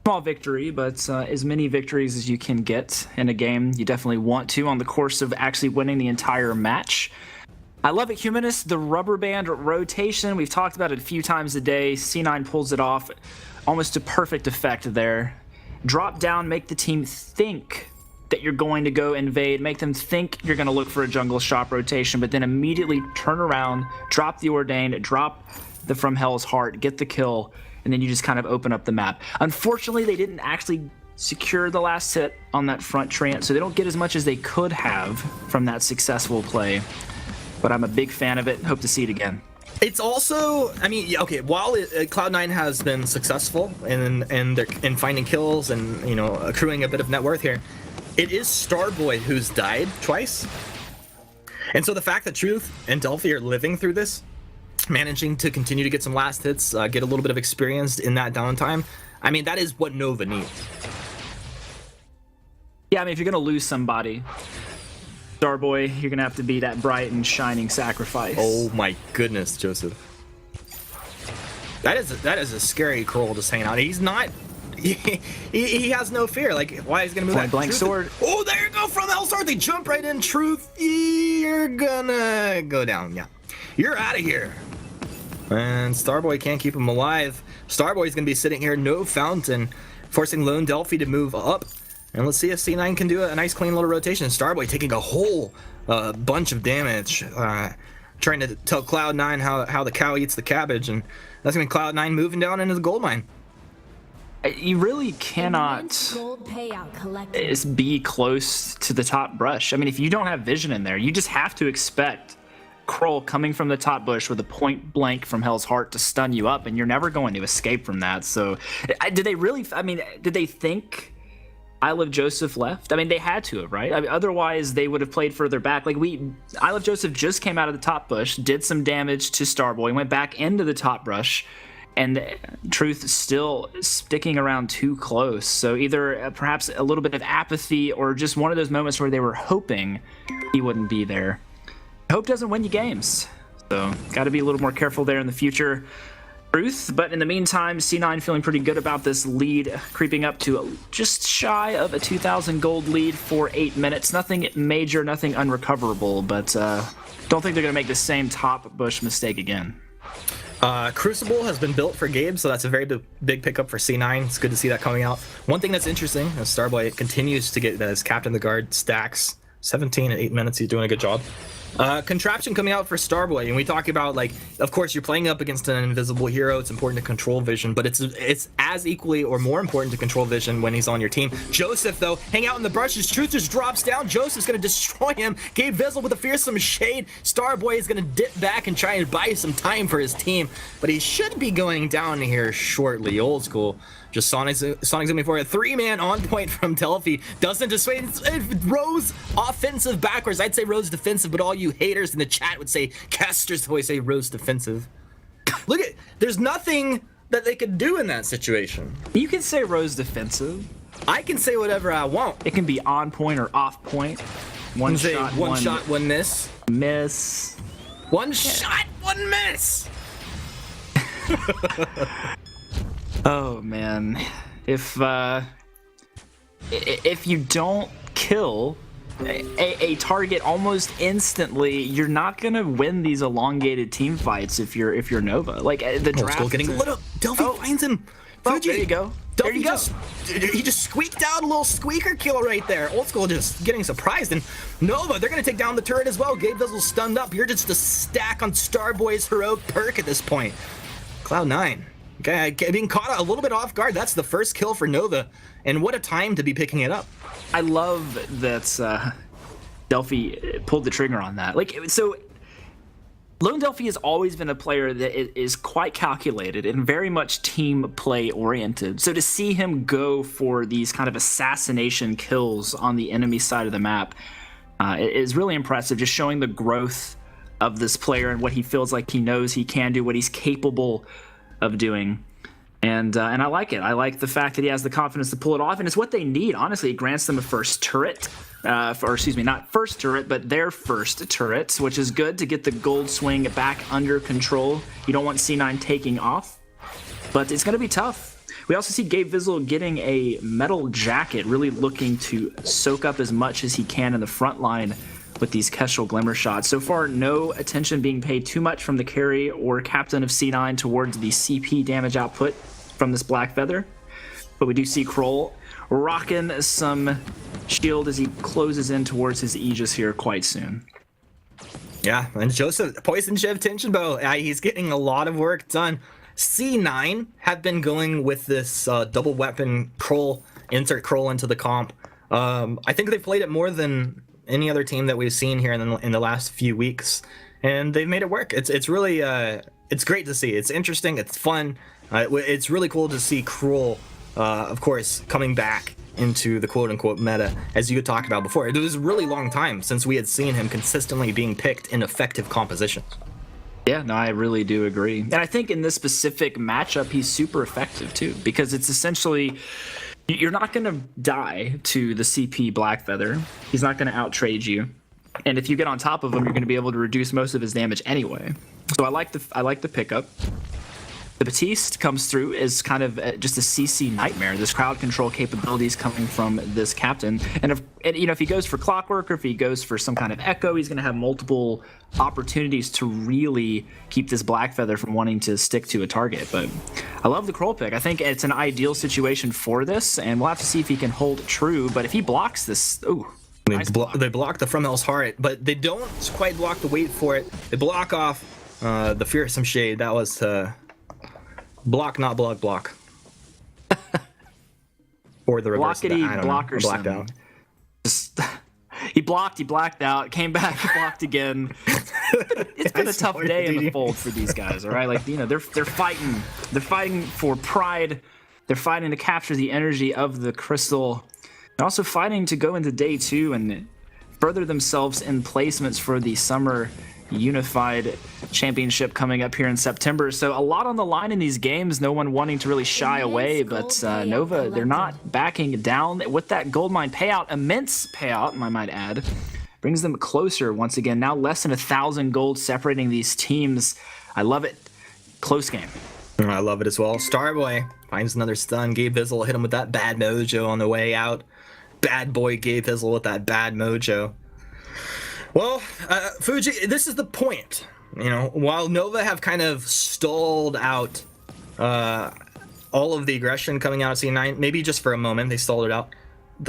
Small victory, but as many victories as you can get in a game, you definitely want to on the course of actually winning the entire match. I love it, Humanist, the rubber band rotation. We've talked about it a few times a day. C9 pulls it off almost to perfect effect there. Drop down, make the team think that you're going to go invade, make them think you're going to look for a jungle shop rotation, but then immediately turn around, drop the Ordained, drop the From Hell's Heart, get the kill, and then you just kind of open up the map. Unfortunately, they didn't actually secure the last hit on that front Treant, so they don't get as much as they could have from that successful play. But I'm a big fan of it. Hope to see it again. It's also, I mean, okay, while Cloud9 has been successful in finding kills and, accruing a bit of net worth here, it is Starboy who's died twice. And so the fact that Truth and Delphi are living through this, managing to continue to get some last hits, get a little bit of experience in that downtime, I mean, that is what Nova needs. Yeah, I mean, if you're going to lose somebody, Starboy, you're going to have to be that bright and shining sacrifice. Oh my goodness, Joseph. That is a scary Kroll just hanging out. He's not... He has no fear. Like, why is he going to move that? Blank sword. Oh, there you go, from the Hell Sword. They jump right in. Truth, you're gonna go down. Yeah. You're out of here. And Starboy can't keep him alive. Starboy's going to be sitting here, no fountain, forcing Lone Delphi to move up. And let's see if C9 can do a nice clean little rotation. Starboy taking a whole bunch of damage, trying to tell Cloud9 how the cow eats the cabbage, and that's going to be Cloud9 moving down into the gold mine. You really cannot be close to the top brush. I mean, if you don't have vision in there, you just have to expect Kroll coming from the top bush with a point blank from Hell's Heart to stun you up, and you're never going to escape from that. So did they think I Love Joseph left? I mean, they had to have, right? I mean, otherwise, they would have played further back. Like, I Love Joseph just came out of the top bush, did some damage to Starboy, went back into the top brush, and Truth still sticking around too close. So either perhaps a little bit of apathy or just one of those moments where they were hoping he wouldn't be there. Hope doesn't win you games. So got to be a little more careful there in the future. Truth, but in the meantime, C9 feeling pretty good about this lead, creeping up to just shy of a 2,000 gold lead for 8 minutes. Nothing major, nothing unrecoverable, but don't think they're going to make the same top bush mistake again. Crucible has been built for Gabe, so that's a very big pickup for C9. It's good to see that coming out. One thing that's interesting is Starboy continues to get his Captain of the Guard stacks. 17 in 8 minutes, he's doing a good job. Contraption coming out for Starboy, and we talk about, like, of course you're playing up against an invisible hero. It's important to control vision, but it's as equally or more important to control vision when he's on your team. Joseph, though, hang out in the brushes. Truth just drops down. Joseph's gonna destroy him. Gabe Vizzle with a fearsome shade. Starboy is gonna dip back and try and buy some time for his team, but he should be going down here shortly. Old school. Just Sonic's going for a 3-man on point from Delphi. Doesn't dissuade. Rose offensive backwards. I'd say Rose defensive, but all you haters in the chat would say casters always say Rose defensive. Look at, there's nothing that they could do in that situation. You can say Rose defensive. I can say whatever I want. It can be on point or off point. One shot, one miss. Miss. One shot, one miss. Oh man, if you don't kill a target almost instantly, you're not gonna win these elongated team fights. If you're Nova, like the draft. Still getting lit up. Delphi finds him. Fuji. There you go. Delphi he just squeaked out a little squeaker kill right there. Old school just getting surprised. And Nova, they're gonna take down the turret as well. Gabe Vizzle's stunned up. You're just a stack on Starboy's heroic perk at this point. Cloud9. Okay, being caught a little bit off guard. That's the first kill for Nova, and what a time to be picking it up. I love that Delphi pulled the trigger on that. Like, so Lone Delphi has always been a player that is quite calculated and very much team play oriented. So to see him go for these kind of assassination kills on the enemy side of the map is really impressive, just showing the growth of this player and what he feels like he knows he can do, what he's capable of doing, and I like it. I like the fact that he has the confidence to pull it off, and it's what they need. Honestly, it grants them a first turret, or excuse me, not first turret, but their first turret, which is good to get the gold swing back under control. You don't want C9 taking off, but it's going to be tough. We also see Gabe Vizzle getting a metal jacket, really looking to soak up as much as he can in the front line with these Kestrel Glimmer shots. So far, no attention being paid too much from the carry or captain of C9 towards the CP damage output from this Black Feather. But we do see Kroll rocking some shield as he closes in towards his Aegis here quite soon. Yeah, and Joseph, Poison Shiv Tension Bow, he's getting a lot of work done. C9 have been going with this double weapon Kroll, insert Kroll into the comp. I think they've played it more than any other team that we've seen here in the last few weeks, and they've made it work. It's really it's great to see. It's interesting. It's fun. It's really cool to see Kroll, of course, coming back into the quote-unquote meta, as you had talked about before. It was a really long time since we had seen him consistently being picked in effective compositions. Yeah, no, I really do agree. And I think in this specific matchup, he's super effective too, because it's essentially, you're not going to die to the CP Blackfeather. He's not going to outtrade you. And if you get on top of him, you're going to be able to reduce most of his damage anyway. So I like the pickup. The Batiste comes through as kind of just a CC nightmare. This crowd control capabilities coming from this captain. And if he goes for Clockwork or if he goes for some kind of Echo, he's going to have multiple opportunities to really keep this Blackfeather from wanting to stick to a target. But I love the Kroll pick. I think it's an ideal situation for this, and we'll have to see if he can hold true. But if he blocks this, ooh. They block the From Hell's Heart, but they don't quite block the wait for it. They block off the Fearsome Shade. That was block, not block. Or the reverse. Blockity blocker. Blacked out. He blacked out, came back, blocked again. It's been a tough day in the fold for these guys, all right? Like, you know, they're fighting. They're fighting for pride. They're fighting to capture the energy of the crystal. They're also fighting to go into day 2 and further themselves in placements for the Summer Unified Championship coming up here in September. So a lot on the line in these games, no one wanting to really shy away, but Nova, they're not backing down with that goldmine payout, immense payout, I might add, brings them closer once again. Now less than 1,000 gold separating these teams. I love it. Close game. I love it as well. Starboy finds another stun. Gabe Vizzle hit him with that bad mojo on the way out. Bad boy Gabe Vizzle with that bad mojo. Well, Fuji, this is the point. You know, while Nova have kind of stalled out all of the aggression coming out of C9, maybe just for a moment they stalled it out.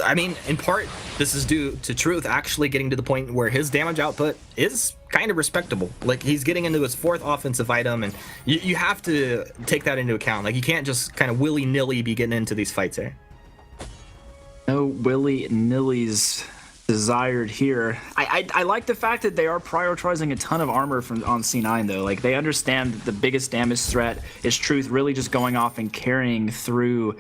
I mean, in part, this is due to Truth actually getting to the point where his damage output is kind of respectable. Like, he's getting into his 4th offensive item, and you have to take that into account. Like, you can't just kind of willy-nilly be getting into these fights here. No willy-nillys desired here. I like the fact that they are prioritizing a ton of armor on C9, though. Like, they understand that the biggest damage threat is Truth really just going off and carrying through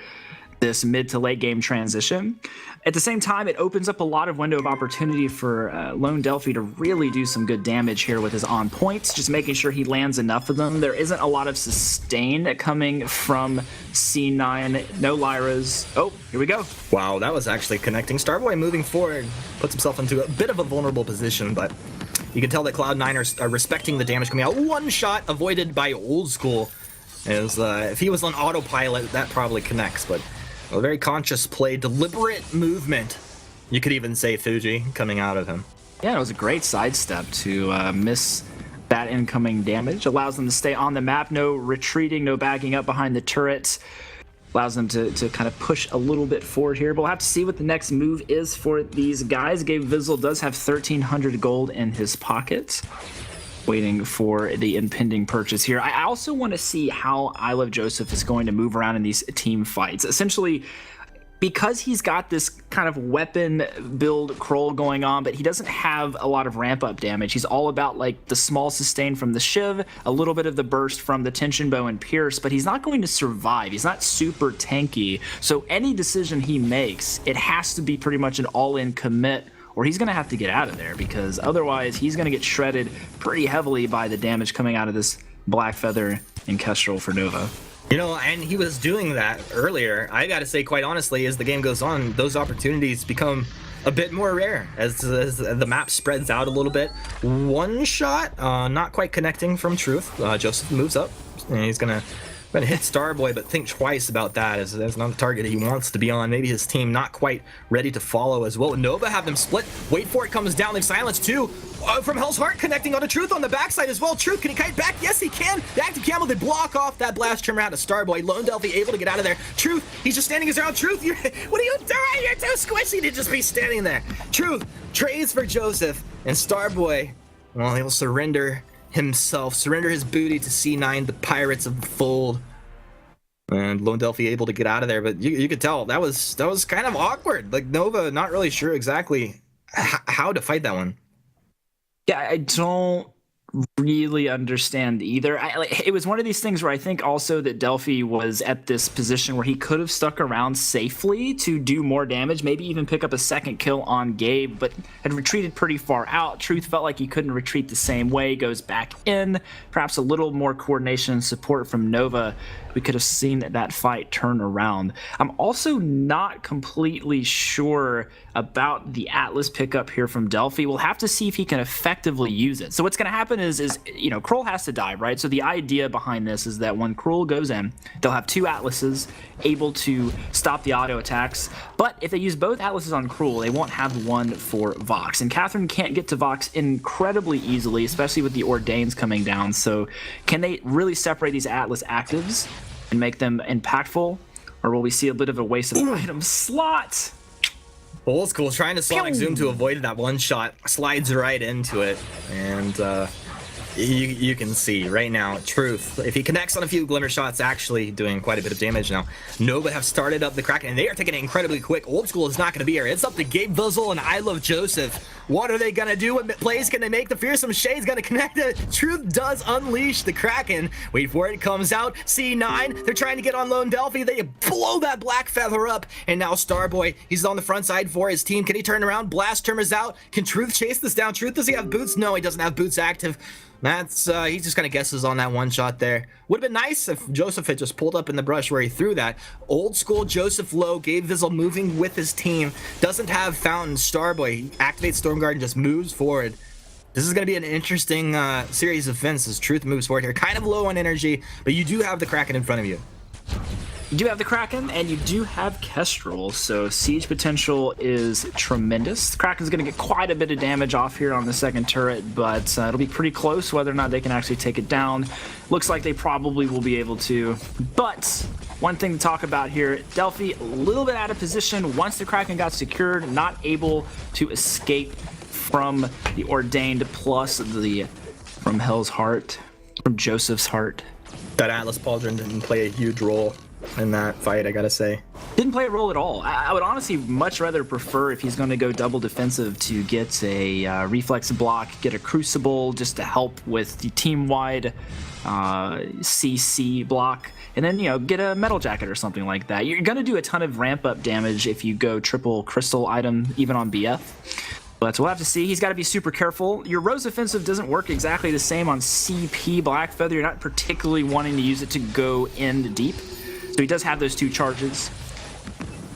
this mid to late game transition. At the same time, it opens up a lot of window of opportunity for Lone Delphi to really do some good damage here with his on points, just making sure he lands enough of them. There isn't a lot of sustain coming from C9. No Lyras. Oh, here we go. Wow, that was actually connecting. Starboy moving forward puts himself into a bit of a vulnerable position, but you can tell that Cloud9 are respecting the damage coming out. One shot avoided by Old School. As, if he was on autopilot, that probably connects, but a very conscious play, deliberate movement, you could even say, Fuji, coming out of him. Yeah, it was a great sidestep to miss that incoming damage. Allows them to stay on the map, no retreating, no backing up behind the turret. Allows them to kind of push a little bit forward here. But we'll have to see what the next move is for these guys. Gabe Vizzle does have 1,300 gold in his pocket, waiting for the impending purchase here. I also want to see how I Love Joseph is going to move around in these team fights. Essentially, because he's got this kind of weapon build Kroll going on, but he doesn't have a lot of ramp up damage. He's all about like the small sustain from the Shiv, a little bit of the burst from the Tension Bow and Pierce, but he's not going to survive. He's not super tanky. So any decision he makes, it has to be pretty much an all-in commit, or he's going to have to get out of there, because otherwise he's going to get shredded pretty heavily by the damage coming out of this Black Feather and Kestrel for Nova. You know, and he was doing that earlier. I gotta say, quite honestly, as the game goes on, those opportunities become a bit more rare as the map spreads out a little bit. One shot, not quite connecting from Truth. Joseph moves up, and he's gonna hit Starboy, but think twice about that, as that's not a target he wants to be on. Maybe his team not quite ready to follow as well. Nova have them split. Wait for it, comes down. They've silenced two. From Hell's Heart connecting onto Truth on the backside as well. Truth, can he kite back? Yes, he can. The active camel, they block off that blast trimmer out of Starboy. Lone Delphi able to get out of there. Truth, he's just standing his ground. Truth, what are you doing? You're too squishy to just be standing there. Truth trades for Joseph, and Starboy, well, he'll surrender himself, surrender his booty to C9, the pirates of the fold. And Lone Delphi able to get out of there, but you could tell that was kind of awkward. Like, Nova not really sure exactly how to fight that one. Yeah, I don't really understand either. It was one of these things where I think also that Delphi was at this position where he could have stuck around safely to do more damage, maybe even pick up a second kill on Gabe, but had retreated pretty far out. Truth felt like he couldn't retreat the same way, goes back in. Perhaps a little more coordination and support from Nova, we could have seen that fight turn around. I'm also not completely sure about the Atlas pickup here from Delphi. We'll have to see if he can effectively use it. So what's going to happen is you know, Kroll has to die, right? So the idea behind this is that when Kroll goes in, they'll have two Atlases able to stop the auto attacks. But if they use both Atlases on Kroll, they won't have one for Vox. And Catherine can't get to Vox incredibly easily, especially with the Ordains coming down. So can they really separate these Atlas actives and make them impactful? Or will we see a bit of a waste of item slot? Old School trying to Sonic Zoom to avoid that one shot, slides right into it, and you can see right now, Truth, if he connects on a few glimmer shots, actually doing quite a bit of damage now. Nova have started up the Kraken, and they are taking it incredibly quick. Old School is not going to be here. It's up to Gabe Vizzle and I Love Joseph. What are they going to do? What plays can they make? The Fearsome Shade's going to connect it. Truth does unleash the Kraken. Wait for it. It comes out. C9, they're trying to get on Lone Delphi. They blow that Black Feather up, and now Starboy, he's on the front side for his team. Can he turn around? Blast Tremor's out. Can Truth chase this down? Truth, does he have boots? No, he doesn't have boots active. That's, he just kind of guesses on that one shot there. Would have been nice if Joseph had just pulled up in the brush where he threw that. Old School Joseph low, Gabe Vizzle moving with his team. Doesn't have Fountain. Starboy, he activates Stormguard and just moves forward. This is going to be an interesting series of fences. Truth moves forward here, kind of low on energy, but you do have the Kraken in front of you. You do have the Kraken, and you do have Kestrel, so siege potential is tremendous. The Kraken's going to get quite a bit of damage off here on the second turret, but it'll be pretty close whether or not they can actually take it down. Looks like they probably will be able to. But one thing to talk about here, Delphi a little bit out of position once the Kraken got secured, not able to escape from the Ordained plus from Hell's Heart, from Joseph's Heart. That Atlas Pauldron didn't play a huge role in that fight, I gotta say. Didn't play a role at all. I would honestly much rather prefer, if he's going to go double defensive, to get a reflex block, get a Crucible just to help with the team-wide CC block, and then, get a Metal Jacket or something like that. You're going to do a ton of ramp-up damage if you go triple crystal item, even on BF. But we'll have to see. He's got to be super careful. Your Rose Offensive doesn't work exactly the same on CP Blackfeather. You're not particularly wanting to use it to go in deep. So he does have those 2 charges.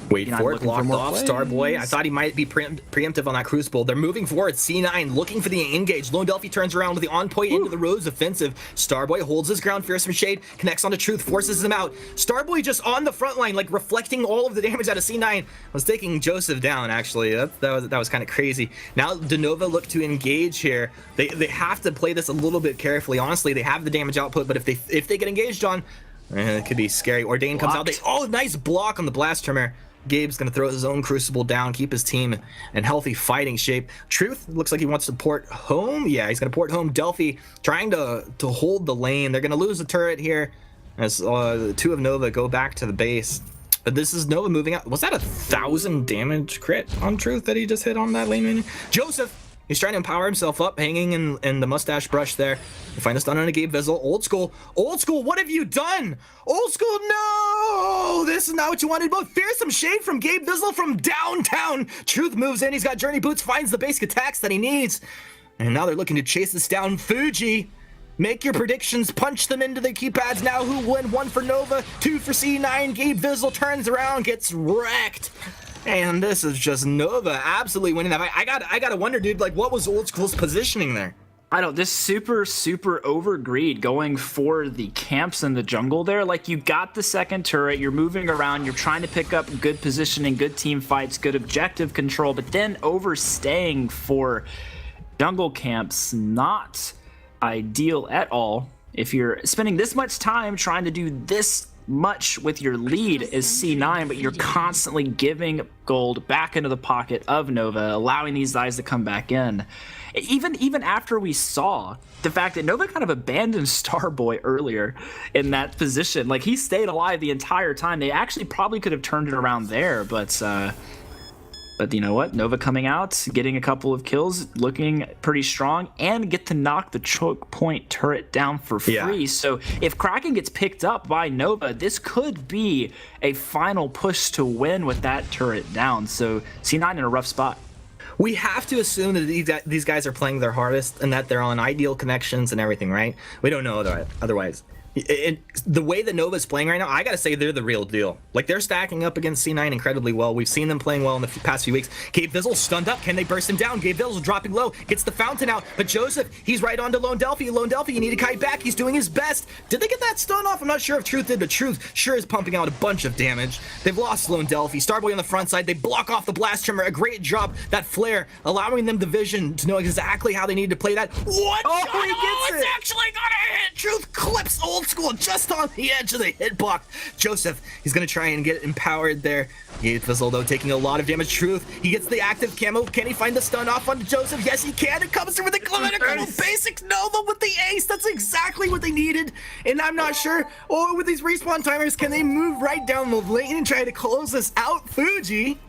Wait for it, blocked off, Starboy. I thought he might be preemptive on that Crucible. They're moving forward. C9 looking for the engage. Lone Delphi turns around with the on-point into the Rose Offensive. Starboy holds his ground. Fearsome Shade connects onto Truth, forces him out. Starboy just on the front line, like reflecting all of the damage out of C9. Was taking Joseph down, actually. That was kind of crazy. Now Denova look to engage here. They have to play this a little bit carefully. Honestly, they have the damage output, but if they get engaged on, it could be scary. Ordain comes out. Oh, nice block on the Blast Tremor. Gabe's going to throw his own Crucible down, keep his team in healthy fighting shape. Truth looks like he wants to port home. Yeah, he's going to port home. Delphi trying to hold the lane. They're going to lose the turret here as the 2 of Nova go back to the base. But this is Nova moving out. Was that 1,000 damage crit on Truth that he just hit on that lane? Joseph! He's trying to empower himself up, hanging in the mustache brush there. You find a stun on a Gabe Vizzle. Old School, what have you done? Old School, no! This is not what you wanted. But Fearsome Shade from Gabe Vizzle from downtown. Truth moves in. He's got Journey Boots, finds the basic attacks that he needs. And now they're looking to chase this down. Fuji, make your predictions. Punch them into their keypads now. Who win? 1 for Nova, 2 for C9. Gabe Vizzle turns around, gets wrecked. And this is just Nova absolutely winning that. I gotta wonder, dude, like, what was Old School's positioning there? I don't, this super overgreed going for the camps in the jungle there. Like, you got the second turret, you're moving around, you're trying to pick up good positioning, good team fights, good objective control, but then overstaying for jungle camps, not ideal at all. If you're spending this much time trying to do this much with your lead as C9, but you're constantly giving gold back into the pocket of Nova, allowing these guys to come back in. Even after we saw the fact that Nova kind of abandoned Starboy earlier in that position, like, he stayed alive the entire time. They actually probably could have turned it around there, but you know what? Nova coming out, getting a couple of kills, looking pretty strong, and get to knock the choke point turret down for free. Yeah. So if Kraken gets picked up by Nova, this could be a final push to win with that turret down. So C9 in a rough spot. We have to assume that these guys are playing their hardest and that they're on ideal connections and everything, right? We don't know otherwise. The way that Nova's playing right now, I gotta say they're the real deal. Like, they're stacking up against C9 incredibly well. We've seen them playing well in the past few weeks. Gabe Vizzle stunned up. Can they burst him down? Gabe Vizzle dropping low, gets the fountain out, but Joseph, he's right onto Lone Delphi. Lone Delphi, you need to kite back. He's doing his best. Did they get that stun off? I'm not sure if Truth did, but Truth sure is pumping out a bunch of damage. They've lost Lone Delphi. Starboy on the front side. They block off the Blast Tremor. A great job. That flare, allowing them the vision to know exactly how they need to play that. What? Oh, he gets it! It's actually gonna hit. Truth clips Old School just on the edge of the hit block. Joseph, he's gonna try and get empowered there. Gabe Vizzle, though, taking a lot of damage. Truth, he gets the active camo. Can he find the stun off on Joseph? Yes, he can. It comes through with the clinical basic Nova with the ace. That's exactly what they needed. And I'm not sure, with these respawn timers, can they move right down the lane and try to close this out? Fuji.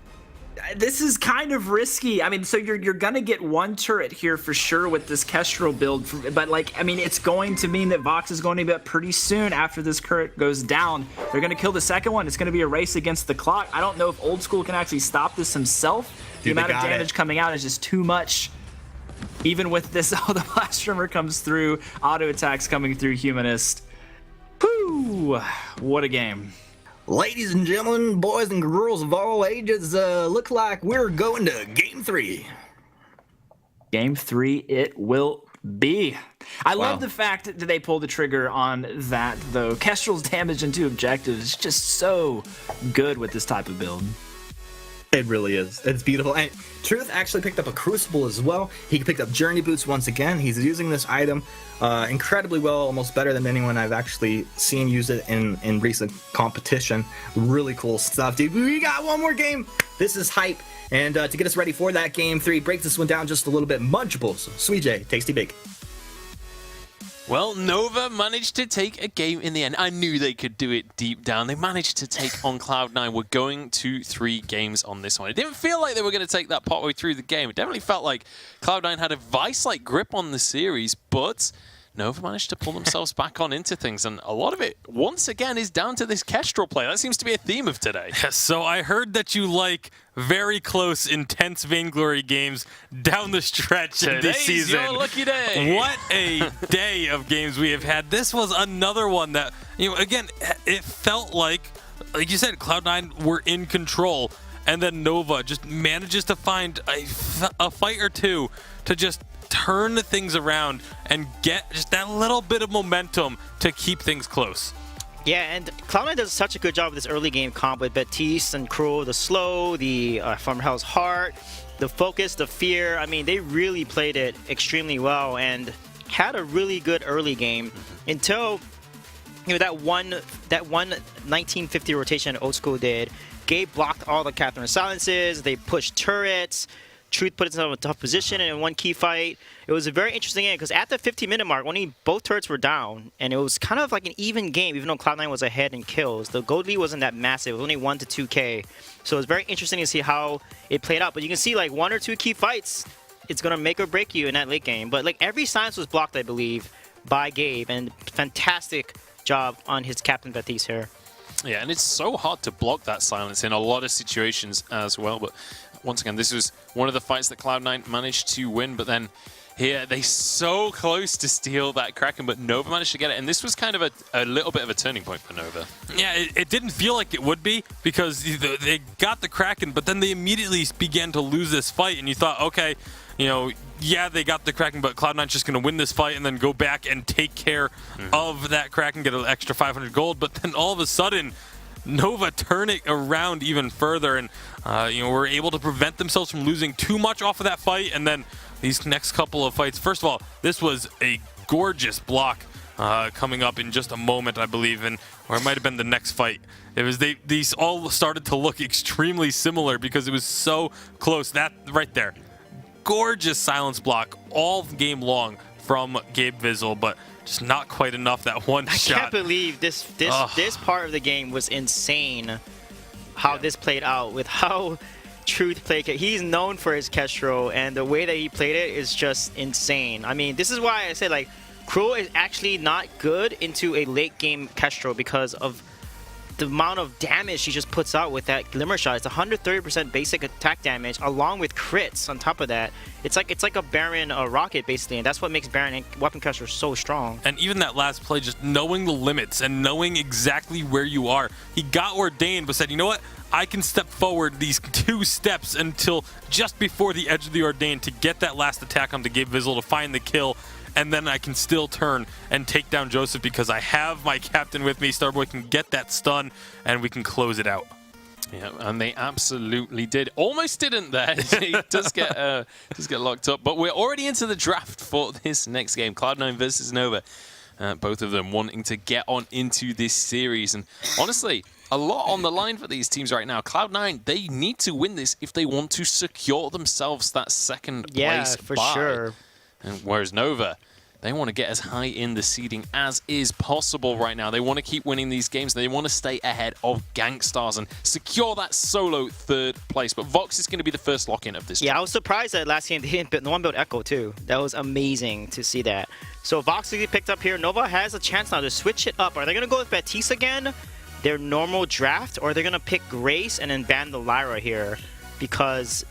This is kind of risky. I mean, so you're gonna get one turret here for sure with this Kestrel build, but, like, I mean, it's going to mean that Vox is going to be up pretty soon after this turret goes down. They're gonna kill the second one. It's gonna be a race against the clock. I don't know if Old School can actually stop this himself. The amount of damage coming out is just too much. Even with this, the Blast Tremor comes through, auto attacks coming through Humanist. Whew, what a game. Ladies and gentlemen, boys and girls of all ages, look like we're going to Game 3. Game 3 it will be. I Wow. love the fact that they pulled the trigger on that, though. Kestrel's damage and 2 objectives is just so good with this type of build. It really is. It's beautiful. And Truth actually picked up a Crucible as well. He picked up Journey Boots once again. He's using this item incredibly well, almost better than anyone I've actually seen use it in recent competition. Really cool stuff, dude. We got one more game. This is hype. And to get us ready for that Game 3, break this one down just a little bit. Munchables, Sweet J, Tasty Bake. Well, Nova managed to take a game in the end. I knew they could do it deep down. They managed to take on Cloud9. We're going to 3 games on this one. It didn't feel like they were going to take that partway through the game. It definitely felt like Cloud9 had a vice-like grip on the series, but Nova managed to pull themselves back on into things, and a lot of it, once again, is down to this Kestrel play. That seems to be a theme of today. Yes, so I heard that you like very close, intense Vainglory games down the stretch in this Today's season. your lucky day. What a day of games we have had. This was another one that, again, it felt like you said, Cloud9 were in control, and then Nova just manages to find a fight or two to just turn things around and get just that little bit of momentum to keep things close. Yeah, and Cloud9 does such a good job with this early game comp with Baptiste and Cruel, the slow, the From Hell's Heart, the focus, the fear. I mean, they really played it extremely well and had a really good early game until that one 1950 rotation Old School did. Gabe blocked all the Catherine silences. They pushed turrets. Truth put himself in a tough position in one key fight. It was a very interesting game because at the 50-minute mark, both turrets were down, and it was kind of like an even game, even though Cloud9 was ahead in kills. The gold lead wasn't that massive. It was only 1 to 2K. So it was very interesting to see how it played out. But you can see like 1 or 2 key fights, it's going to make or break you in that late game. But like every silence was blocked, I believe, by Gabe, and fantastic job on his Captain Baptiste here. Yeah, and it's so hard to block that silence in a lot of situations as well. But once again, this was one of the fights that Cloud9 managed to win, but then here they so close to steal that Kraken, but Nova managed to get it, and this was kind of a little bit of a turning point for Nova. Yeah, it didn't feel like it would be because they got the Kraken, but then they immediately began to lose this fight, and you thought, okay, yeah, they got the Kraken, but Cloud9's just going to win this fight and then go back and take care of that Kraken, get an extra 500 gold, but then all of a sudden, Nova turn it around even further, and were able to prevent themselves from losing too much off of that fight. And then these next couple of fights, first of all, this was a gorgeous block coming up in just a moment, I believe, or it might have been the next fight. It was these all started to look extremely similar because it was so close. That right there, gorgeous silence block all game long from Gabe Vizzle, but just not quite enough. That one shot. I can't believe this part of the game was insane. How this played out with how Truth played. He's known for his Kestrel, and the way that he played it is just insane. I mean, this is why I say like Cruel is actually not good into a late game Kestrel because of the amount of damage she just puts out with that Glimmer shot. It's 130% basic attack damage along with crits on top of that. It's like a Baron rocket basically, and that's what makes Baron and Weapon Crusher so strong. And even that last play, just knowing the limits and knowing exactly where you are. He got ordained but said, you know what? I can step forward these 2 steps until just before the edge of the ordained to get that last attack onto Gabe Vizzle to find the kill. And then I can still turn and take down Joseph because I have my captain with me. Starboy can get that stun, and we can close it out. Yeah, and they absolutely did. Almost didn't there. He does get locked up. But we're already into the draft for this next game. Cloud9 versus Nova. Both of them wanting to get on into this series. And honestly, a lot on the line for these teams right now. Cloud9, they need to win this if they want to secure themselves that second place Yeah, for sure. And whereas Nova, they want to get as high in the seeding as is possible right now. They want to keep winning these games. They want to stay ahead of Gangstars and secure that solo 3rd place. But Vox is going to be the first lock-in of this. Yeah, I was surprised that last game they didn't build, no one built Echo too. That was amazing to see that. So Vox will be picked up here. Nova has a chance now to switch it up. Are they going to go with Baptiste again, their normal draft, or are they going to pick Grace and then ban the Lyra here? Because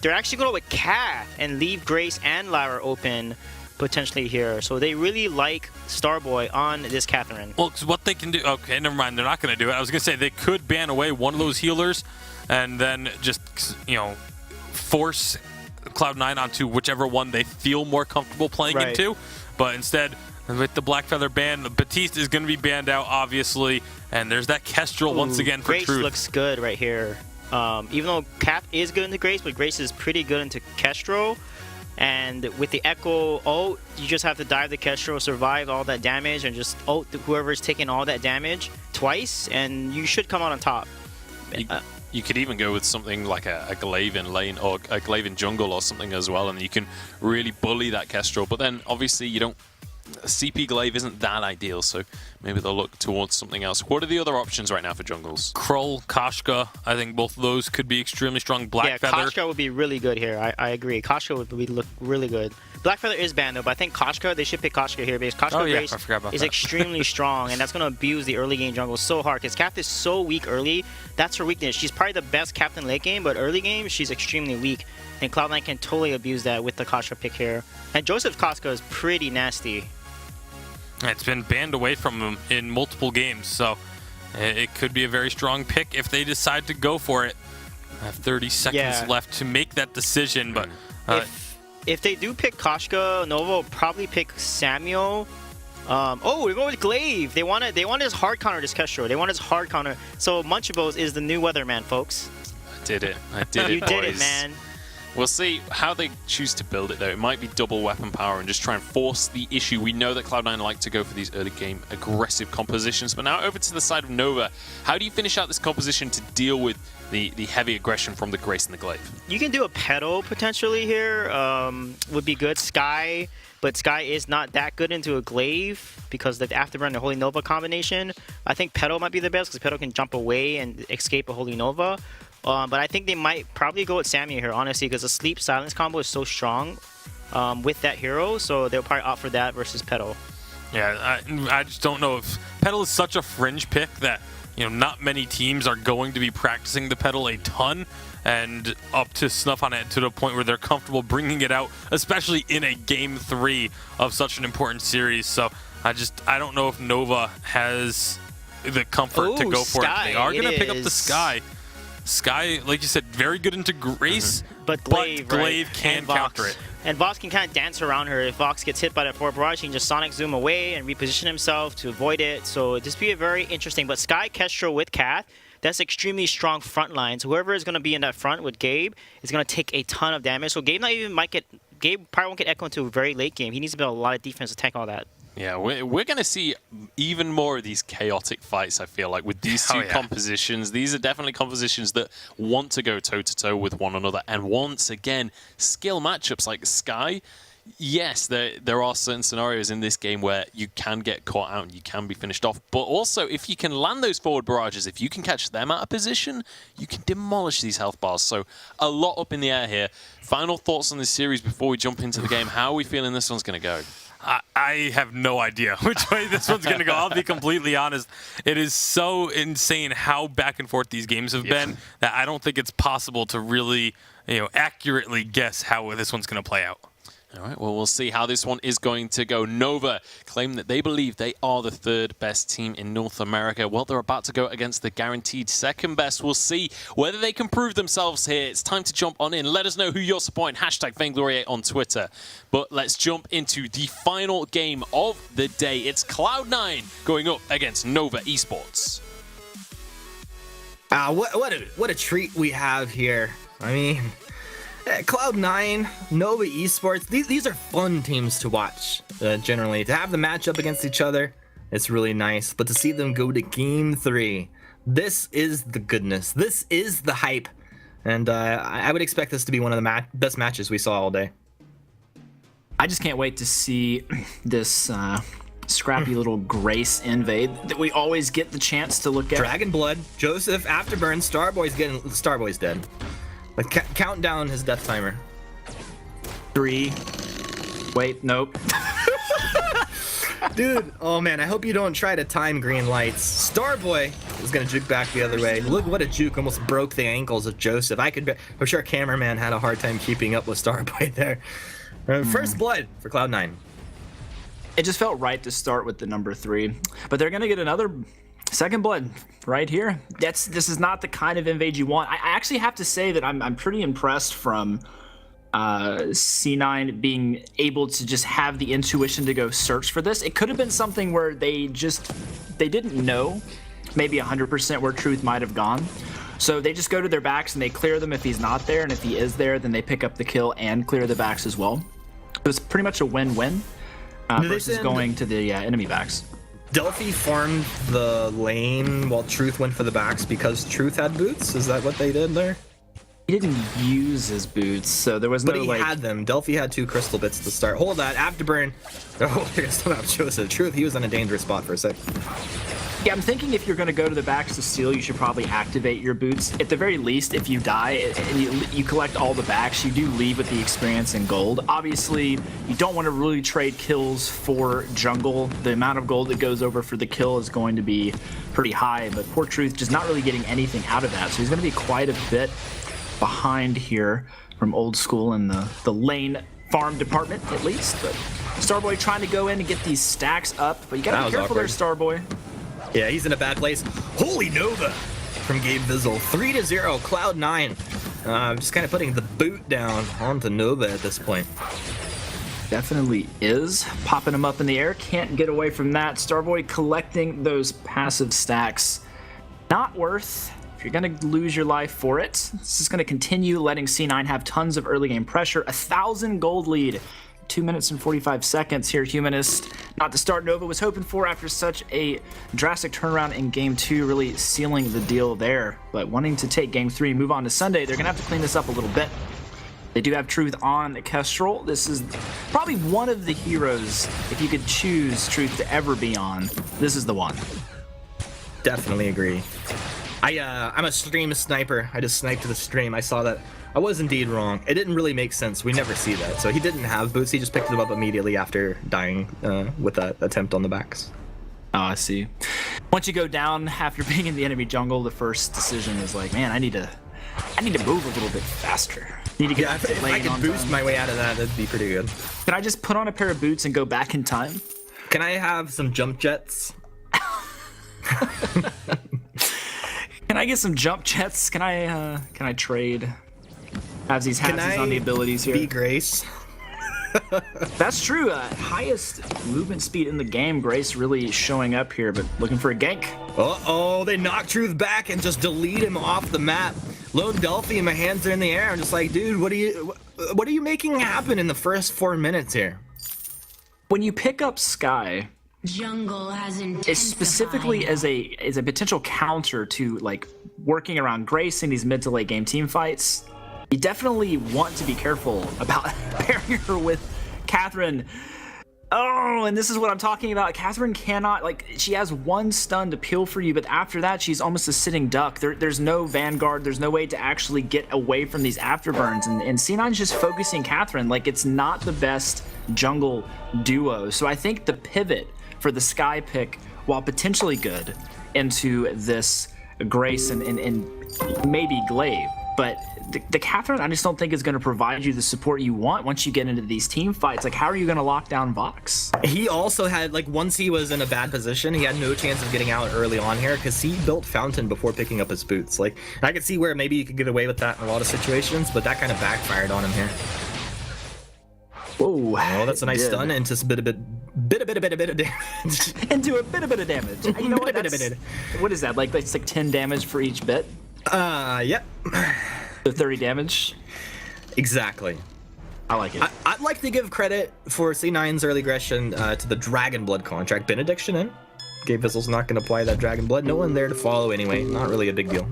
they're actually going to go with Cath and leave Grace and Lyra open potentially here. So they really like Starboy on this Catherine. Well, 'cause what they can do... Okay, never mind. They're not going to do it. I was going to say they could ban away one of those healers and then just, force Cloud9 onto whichever one they feel more comfortable playing Right. into. But instead, with the Black Feather ban, Batiste is going to be banned out, obviously. And there's that Kestrel once again for Grace Truth. looks good right here. Even though Cap is good into Grace, but Grace is pretty good into Kestrel. And with the Echo ult, you just have to dive the Kestrel, survive all that damage, and just ult whoever's taking all that damage twice, and you should come out on top. You could even go with something like a glaive in lane or a glaive in jungle or something as well, and you can really bully that Kestrel. But then obviously you don't. CP glaive isn't that ideal, so maybe they'll look towards something else. What are the other options right now for jungles? Krull, Koshka, I think both of those could be extremely strong. Black Feather. Koshka would be really good here. I agree. Koshka would look really good. Black Feather is banned though, but I think Koshka, they should pick Koshka here because Koshka Grace I forgot about is that. extremely strong, and that's going to abuse the early game jungle so hard because Cap is so weak early. That's her weakness. She's probably the best captain late game, but early game, she's extremely weak. And Cloud9 can totally abuse that with the Koshka pick here. And Joseph's Koshka is pretty nasty. It's been banned away from him in multiple games, so it could be a very strong pick if they decide to go for it. I have 30 seconds left to make that decision, but If they do pick Koshka, Nova will probably pick Samuel. Oh, we're going with Glaive. They want his hard counter, this Kestrel. They want his hard counter. So Munchables is the new weatherman, folks. I did it. I did it, You boys. did it, man. We'll see how they choose to build it, though. It might be double weapon power and just try and force the issue. We know that Cloud9 like to go for these early game aggressive compositions. But now over to the side of Nova. How do you finish out this composition to deal with the heavy aggression from the Grace and the Glaive? You can do a Petal potentially here. Would be good. Sky, but Sky is not that good into a Glaive because of the Afterburn and the Holy Nova combination. I think Petal might be the best because Petal can jump away and escape a Holy Nova. But I think they might probably go with Samuel here, honestly, because the Sleep Silence combo is so strong with that hero, so they'll probably opt for that versus Petal. yeah, I just don't know if Petal is such a fringe pick that not many teams are going to be practicing the Petal a ton and up to snuff on it to the point where they're comfortable bringing it out, especially in a game 3 of such an important series. So I don't know if Nova has the comfort to go for Sky, it. They are going to pick up the is. Sky. Sky, like you said, very good into Grace, But Glaive, Glaive right? can And Vox. counter it. And Vox can kind of dance around her. If Vox gets hit by that forward barrage, he can just Sonic Zoom away and reposition himself to avoid it. So it'd just be a very interesting. But Sky Kestrel with Cat, that's extremely strong front lines. Whoever is going to be in that front with Gabe is going to take a ton of damage. So Gabe Gabe probably won't get Echo into a very late game. He needs to build a lot of defense to tank all that. Yeah, we're going to see even more of these chaotic fights, I feel like, with these two compositions. These are definitely compositions that want to go toe-to-toe with one another. And once again, skill matchups like Sky, yes, there are certain scenarios in this game where you can get caught out and you can be finished off. But also, if you can land those forward barrages, if you can catch them out of position, you can demolish these health bars. So a lot up in the air here. Final thoughts on this series before we jump into the game. How are we feeling this one's going to go? I have no idea which way this one's going to go. I'll be completely honest. It is so insane how back and forth these games have been that I don't think it's possible to really, accurately guess how this one's going to play out. All right, well, we'll see how this one is going to go. Nova claim that they believe they are the third best team in North America. Well, they're about to go against the guaranteed second best. We'll see whether they can prove themselves here. It's time to jump on in. Let us know who you're supporting. Hashtag Vainglory8 on Twitter. But let's jump into the final game of the day. It's Cloud9 going up against Nova Esports. What a treat we have here. I mean, Cloud9, Nova Esports, these are fun teams to watch, generally. To have the matchup against each other, it's really nice. But to see them go to Game 3, this is the goodness. This is the hype. And I would expect this to be one of the best matches we saw all day. I just can't wait to see this scrappy little Grace invade that we always get the chance to look at. Dragon Blood, Joseph, Afterburn, Starboy's dead. Like, count down his death timer. 3. Wait, nope. Dude, oh man, I hope you don't try to time green lights. Starboy is gonna juke back the other way. Look what a juke, almost broke the ankles of Joseph. I'm sure cameraman had a hard time keeping up with Starboy there. First blood for Cloud9. It just felt right to start with the number 3, but they're gonna get another second blood right here. This is not the kind of invade you want. I actually have to say that I'm pretty impressed from C9 being able to just have the intuition to go search for this. It could have been something where they didn't know maybe 100% where Truth might have gone. So they just go to their backs and they clear them if he's not there, and if he is there, then they pick up the kill and clear the backs as well. It was pretty much a win-win versus going to the enemy backs. Delphi farmed the lane while Truth went for the backs because Truth had boots? Is that what they did there? He didn't use his boots, so there was no, but he had them. Delphi had 2 crystal bits to start. Hold that, Afterburn. Oh, I still have Joseph. Truth, he was in a dangerous spot for a sec. Yeah, I'm thinking if you're going to go to the backs to steal, you should probably activate your boots. At the very least, if you die and you collect all the backs, you do leave with the experience and gold. Obviously, you don't want to really trade kills for jungle. The amount of gold that goes over for the kill is going to be pretty high, but poor Truth just not really getting anything out of that. So he's going to be quite a bit behind here from old school in the lane farm department, at least. But Starboy trying to go in and get these stacks up, but you got to be careful there, Starboy. Yeah, he's in a bad place. Holy Nova from Gabe Vizzle. 3-0, Cloud9. Just kind of putting the boot down onto Nova at this point. Definitely is. Popping him up in the air. Can't get away from that. Starboy collecting those passive stacks. Not worth. If you're going to lose your life for it, this is going to continue letting C9 have tons of early game pressure. 1,000 gold lead. 2 minutes and 45 seconds here, Humanist. Not the start Nova was hoping for after such a drastic turnaround in Game 2, really sealing the deal there. But wanting to take Game 3 and move on to Sunday, they're going to have to clean this up a little bit. They do have Truth on Kestrel. This is probably one of the heroes, if you could choose Truth to ever be on, this is the one. Definitely agree. I'm a stream sniper. I just sniped to the stream. I saw that. I was indeed wrong. It didn't really make sense. We never see that. So he didn't have boots. He just picked them up immediately after dying with that attempt on the backs. Oh, I see. Once you go down after being in the enemy jungle, the first decision is like, man, I need to move a little bit faster. Need to get if I could boost my way out of that, that'd be pretty good. Can I just put on a pair of boots and go back in time? Can I have some jump jets? Can I get some jump jets? Can I trade? Has these on the abilities here. Be Grace. That's true. Highest movement speed in the game. Grace really showing up here, but looking for a gank. Uh-oh, they knock Truth back and just delete him off the map. Lone Delphi and my hands are in the air. I'm just like, dude, what are you making happen in the first 4 minutes here? When you pick up Sky, jungle has intensified. It's specifically as a potential counter to like working around Grace in these mid to late game team fights. You definitely want to be careful about pairing her with Catherine. Oh, and this is what I'm talking about. Catherine cannot, like, she has one stun to peel for you, but after that, she's almost a sitting duck. There's no Vanguard. There's no way to actually get away from these afterburns. And C9's just focusing Catherine. Like, it's not the best jungle duo. So I think the pivot for the Sky pick, while potentially good, into this Grace and maybe Glaive, but the Catherine, I just don't think is going to provide you the support you want once you get into these team fights. Like, how are you going to lock down Vox? He also had, like, once he was in a bad position, he had no chance of getting out early on here because he built Fountain before picking up his boots. Like, I could see where maybe you could get away with that in a lot of situations, but that kind of backfired on him here. Whoa. Oh, that's a nice stun into a bit of damage. Into a bit of damage. You know what? What is that? Like, it's like 10 damage for each bit? Yep. So 30 damage? Exactly. I like it. I'd like to give credit for C9's early aggression to the Dragon Blood contract. Benediction in. Gabe Vizzle's not going to apply that Dragon Blood. No one there to follow anyway. Not really a big deal.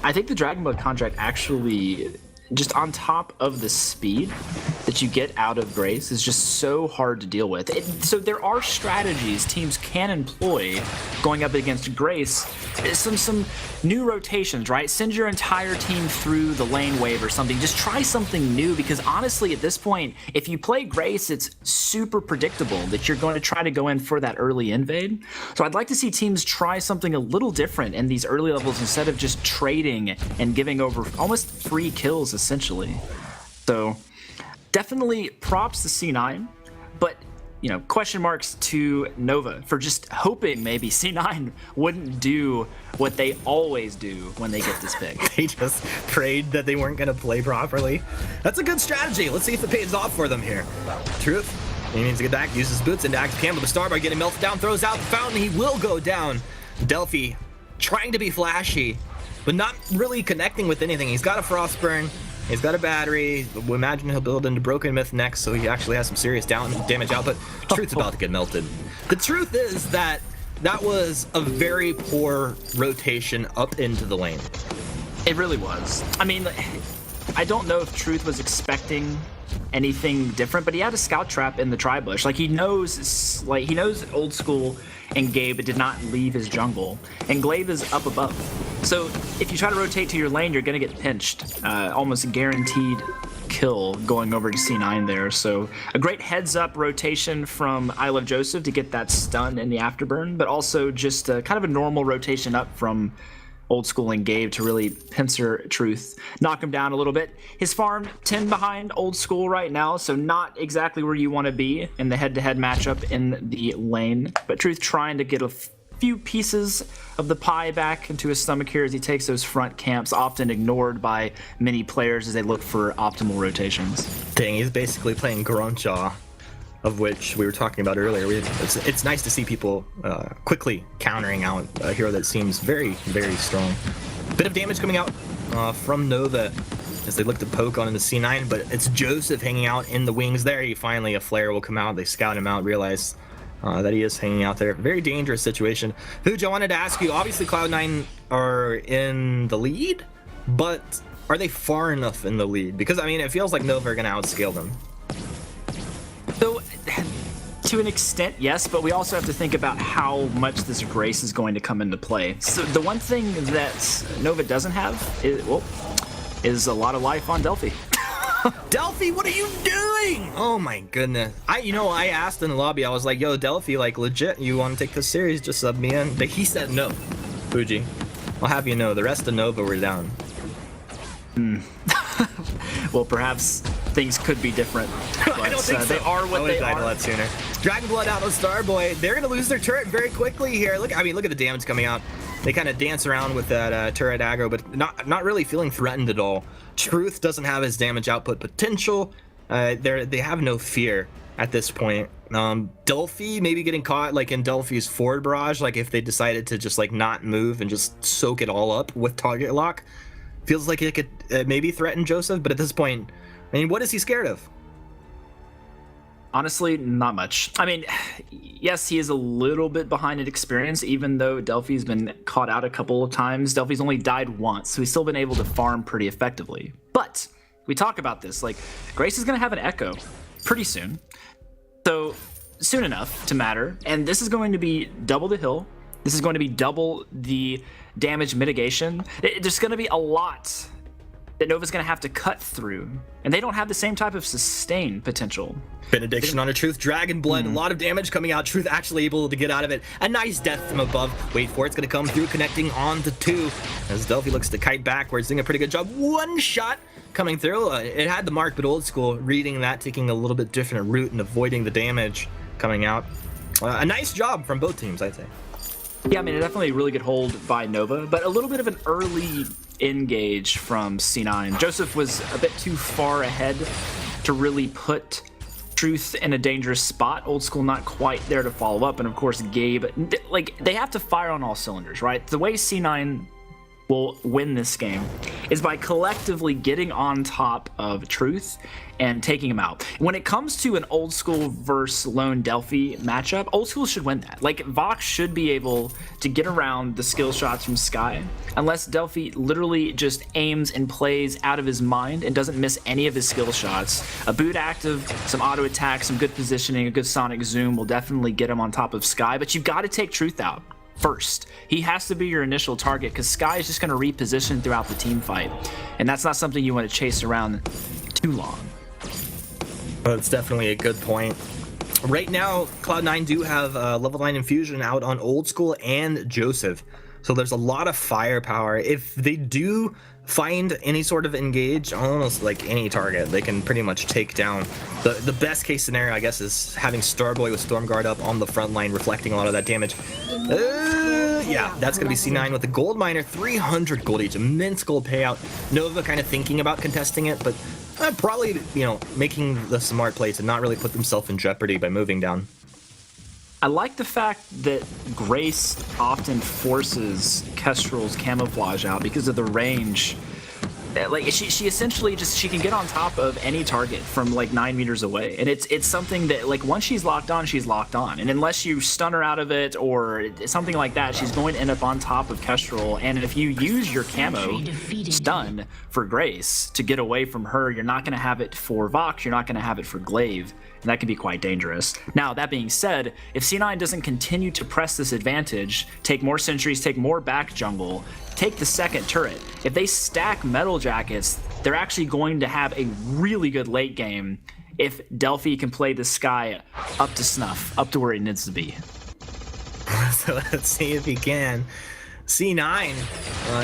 I think the Dragon Blood contract actually, just on top of the speed that you get out of Grace, is just so hard to deal with. So there are strategies teams can employ going up against Grace. Some new rotations, right? Send your entire team through the lane wave or something. Just try something new, because honestly, at this point, if you play Grace, it's super predictable that you're going to try to go in for that early invade. So I'd like to see teams try something a little different in these early levels instead of just trading and giving over almost free kills, essentially. So definitely props to C9, but question marks to Nova for just hoping maybe C9 wouldn't do what they always do when they get this pick. They just prayed that they weren't going to play properly. That's a good strategy. Let's see if it pays off for them here. Truth. He needs to get back, uses boots into active cam, but the Starboy getting melted down, throws out the fountain. He will go down. Delphi trying to be flashy, but not really connecting with anything. He's got a Frostburn. He's got a battery. We imagine he'll build into Broken Myth next, so he actually has some serious damage out, but Truth's about to get melted. The truth is that was a very poor rotation up into the lane. It really was. I mean, I don't know if Truth was expecting anything different, but he had a scout trap in the tri-bush. He knows Old School and Gabe did not leave his jungle, and Glaive is up above. So if you try to rotate to your lane, you're gonna get pinched. Almost guaranteed kill going over to C9 there. So a great heads up rotation from I Love Joseph to get that stun in the afterburn, but also just kind of a normal rotation up from Old School and Gabe to really pincer Truth, knock him down a little bit. His farm 10 behind Old School right now, so not exactly where you want to be in the head-to-head matchup in the lane. But Truth trying to get a few pieces of the pie back into his stomach here as he takes those front camps, often ignored by many players as they look for optimal rotations. Dang, he's basically playing Grunchaw, of which we were talking about earlier. It's nice to see people quickly countering out a hero that seems very, very strong. Bit of damage coming out from Nova as they look to poke on into C9, but it's Joseph hanging out in the wings there. Finally, a flare will come out. They scout him out, realize that he is hanging out there. Very dangerous situation. Huge, I wanted to ask you, obviously Cloud9 are in the lead, but are they far enough in the lead? Because, I mean, it feels like Nova are going to outscale them. So, to an extent, yes, but we also have to think about how much this Grace is going to come into play. So the one thing that Nova doesn't have is a lot of life on Delphi. Delphi, what are you doing? Oh my goodness. I asked in the lobby, I was like, yo, Delphi, legit, you want to take this series? Just sub me in. But he said no. Fuji, I'll have you know, the rest of Nova were down. Well, perhaps things could be different. But, I don't think so. They are what they are. A lot sooner. Dragon Blood out on Starboy. They're going to lose their turret very quickly here. Look at the damage coming out. They kind of dance around with that turret aggro, but not really feeling threatened at all. Truth doesn't have his damage output potential. They have no fear at this point. Delphi maybe getting caught in Delphi's forward barrage, if they decided to just not move and just soak it all up with target lock. Feels like it could maybe threaten Joseph, but at this point, I mean, what is he scared of? Honestly, not much. I mean, yes, he is a little bit behind in experience, even though Delphi's been caught out a couple of times. Delphi's only died once, so he's still been able to farm pretty effectively. But we talk about this, Grace is going to have an Echo pretty soon. So soon enough to matter. And this is going to be double the hill. This is going to be double the damage mitigation. There's going to be a lot that Nova's going to have to cut through. And they don't have the same type of sustain potential. Benediction on a Truth, Dragon Blood, a lot of damage coming out. Truth actually able to get out of it. A nice death from above. Wait for it, it's going to come through, connecting on to 2. As Delphi looks to kite backwards, doing a pretty good job. One shot coming through. It had the mark, but Old School reading that, taking a little bit different route and avoiding the damage coming out. A nice job from both teams, I'd say. Yeah, I mean, definitely a really good hold by Nova, but a little bit of an early engage from C9. Joseph was a bit too far ahead to really put Truth in a dangerous spot. Old School not quite there to follow up, and of course Gabe, they have to fire on all cylinders, right? The way C9 will win this game is by collectively getting on top of Truth and taking him out. When it comes to an Old School versus Lone Delphi matchup, Old School should win that. Vox should be able to get around the skill shots from Sky, unless Delphi literally just aims and plays out of his mind and doesn't miss any of his skill shots. A boot active, some auto attack, some good positioning, a good sonic zoom will definitely get him on top of Sky, but you've got to take Truth out first. He has to be your initial target because Sky is just going to reposition throughout the team fight, and that's not something you want to chase around too long. Well, that's definitely a good point. Right now, Cloud9 do have level 9 Infusion out on Old School and Joseph, so there's a lot of firepower. If they do find any sort of engage on almost like any target. They can pretty much take down. The best case scenario, I guess, is having Starboy with Stormguard up on the front line, reflecting a lot of that damage. Yeah, that's going to be C9 with the gold miner, 300 gold each, immense gold payout. Nova kind of thinking about contesting it, but probably, making the smart play to not really put themselves in jeopardy by moving down. I like the fact that Grace often forces Kestrel's camouflage out because of the range. Like she essentially she can get on top of any target from like 9 meters away, and it's something that like once she's locked on, and unless you stun her out of it or something like that, she's going to end up on top of Kestrel. And if you use your camo stun for Grace to get away from her, you're not going to have it for Vox, you're not going to have it for Glaive. And that can be quite dangerous. Now, that being said, if C9 doesn't continue to press this advantage, take more sentries, take more back jungle, take the second turret, if they stack metal jackets, they're actually going to have a really good late game if Delphi can play the sky up to snuff, up to where it needs to be. So let's see if he can. C9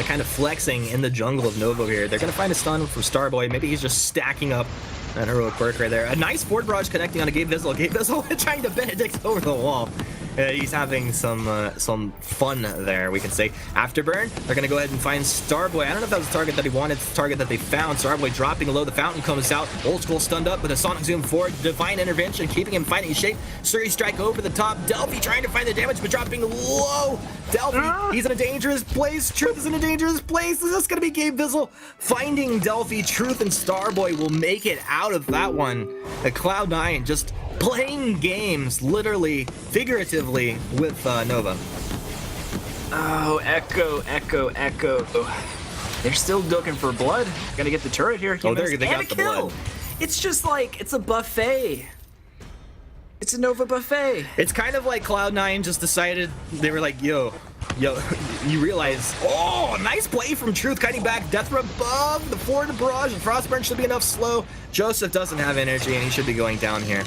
kind of flexing in the jungle of Nova here. They're going to find a stun from Starboy. Maybe he's just stacking up that heroic quirk right there. A nice forward barrage connecting on a Gabe Vizzle. Gabe Vizzle trying to Benedict over the wall. He's having some fun there, we can say. Afterburn, they're going to go ahead and find Starboy. I don't know if that was the target that he wanted, the target that they found. Starboy dropping low, the fountain comes out. Old School stunned up with a Sonic Zoom forward. Divine Intervention, keeping him fighting his shape. Suri Strike over the top. Delphi trying to find the damage, but dropping low. Delphi, he's in a dangerous place. Truth is in a dangerous place. Is this going to be Gabe Vizzle finding Delphi? Truth and Starboy will make it out of that one. The Cloud9 just playing games, literally, figuratively, with Nova. Oh, Echo. They're still looking for blood. Gonna get the turret here. Oh, they got the blood. It's just like, it's a buffet. It's a Nova buffet. It's kind of like Cloud9 just decided, they were like, yo, you realize, oh, nice play from Truth, kiting back, Death above the forward barrage, and Frostburn should be enough slow. Joseph doesn't have energy, and he should be going down here.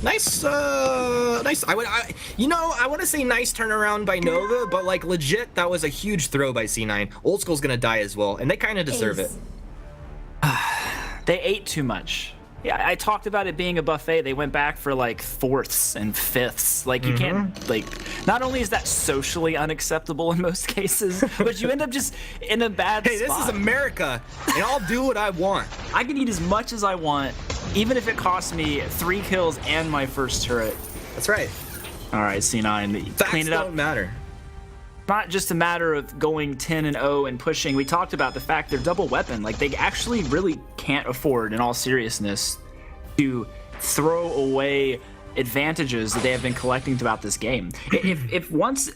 Nice. I want to say nice turnaround by Nova, but like legit, that was a huge throw by C9. Old School's gonna die as well, and they kind of deserve it. They ate too much. Yeah, I talked about it being a buffet. They went back for like fourths and fifths. Like you can't, like, not only is that socially unacceptable in most cases, but you end up just in a bad spot. Hey, this is America, and I'll do what I want. I can eat as much as I want, even if it costs me 3 kills and my first turret. That's right. All right, C9, Facts clean it up. don't matter. Not just a matter of going 10-0 and pushing. We talked about the fact they're double weapon. Like, they actually really can't afford, in all seriousness, to throw away advantages that they have been collecting throughout this game. If once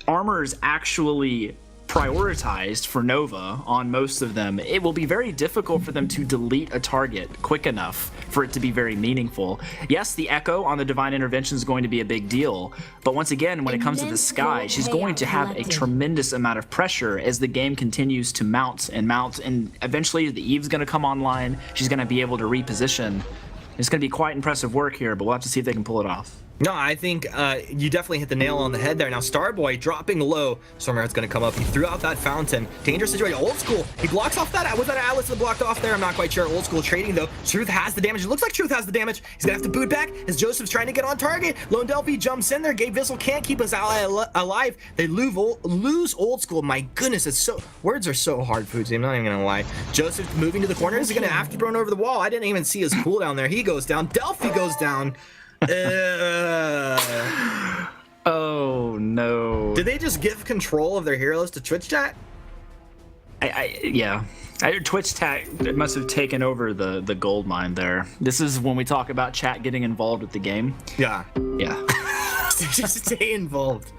armor is actually prioritized for Nova on most of them, it will be very difficult for them to delete a target quick enough for it to be very meaningful. Yes, the Echo on the Divine Intervention is going to be a big deal, but once again, when it comes to the Sky, she's going to have a tremendous amount of pressure as the game continues to mount, and eventually the Eve's going to come online. She's going to be able to reposition. It's going to be quite impressive work here, but we'll have to see if they can pull it off. No, I think you definitely hit the nail on the head there. Now, Starboy dropping low. Stormheart's going to come up. He threw out that fountain. Dangerous situation. Old School. He blocks off that. Was that Atlas that blocked off there? I'm not quite sure. Old School trading, though. Truth has the damage. It looks like Truth has the damage. He's going to have to boot back as Joseph's trying to get on target. Lone Delphi jumps in there. Gabe Vizzle can't keep his ally alive. They lose Old School. My goodness, words are so hard, Foodsie. I'm not even going to lie. Joseph moving to the corner. Is he going to afterburn over the wall? I didn't even see his cooldown there. He goes down. Delphi goes down. Oh no! Did they just give control of their heroes to Twitch chat? Yeah. Twitch chat must have taken over the gold mine there. This is when we talk about chat getting involved with the game. Yeah. Yeah. Just stay involved.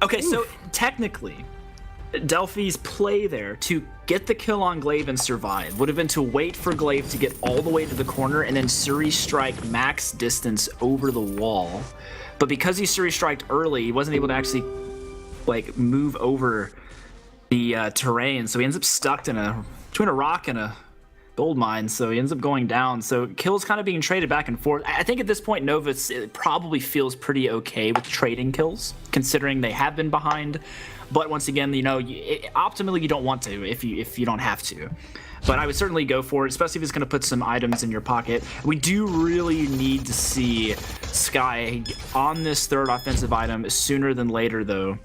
Okay, so technically, Delphi's play there to get the kill on Glaive and survive would have been to wait for Glaive to get all the way to the corner and then Suri strike max distance over the wall. But because he Suri striked early, he wasn't able to actually like move over the terrain, so he ends up stuck in between a rock and a gold mine, so he ends up going down. So kills kind of being traded back and forth. I think at this point, Nova probably feels pretty okay with trading kills, considering they have been behind. But once again, optimally you don't want to if you don't have to. But I would certainly go for it, especially if it's going to put some items in your pocket. We do really need to see Sky on this third offensive item sooner than later, though,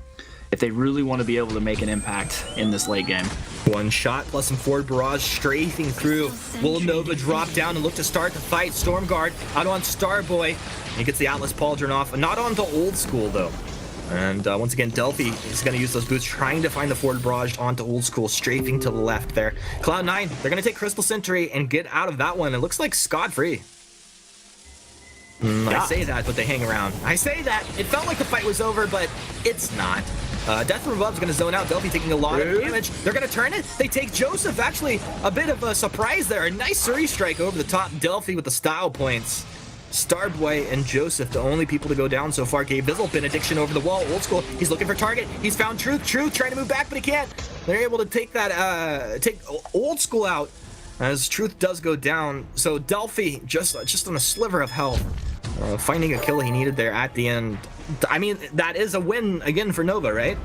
if they really want to be able to make an impact in this late game. One shot plus some forward barrage strafing through. Will Nova drop down and look to start the fight? Stormguard out on Starboy. He gets the Atlas Pauldron off. Not onto Old School, though. And once again, Delphi is going to use those boots, trying to find the forward barrage onto Old School, strafing to the left there. Cloud9, they're going to take Crystal Sentry and get out of that one. It looks like scot-free. I say that, but they hang around. I say that. It felt like the fight was over, but it's not. Death from Above's going to zone out. Delphi taking a lot of damage. They're going to turn it. They take Joseph. Actually, a bit of a surprise there. A nice Suri strike over the top. Delphi with the style points. Starboy and Joseph, the only people to go down so far. Gabe Bizzle, benediction over the wall. Old School, he's looking for target. He's found Truth. Truth trying to move back, but he can't. They're able to take that, take Old School out as Truth does go down. So Delphi just on a sliver of health, finding a kill he needed there at the end. I mean, that is a win again for Nova, right?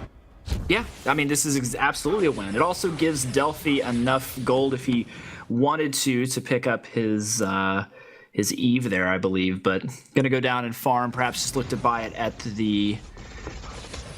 Yeah, I mean, this is absolutely a win. It also gives Delphi enough gold if he wanted to pick up his Eve there, I believe, but gonna go down and farm, perhaps just look to buy it at the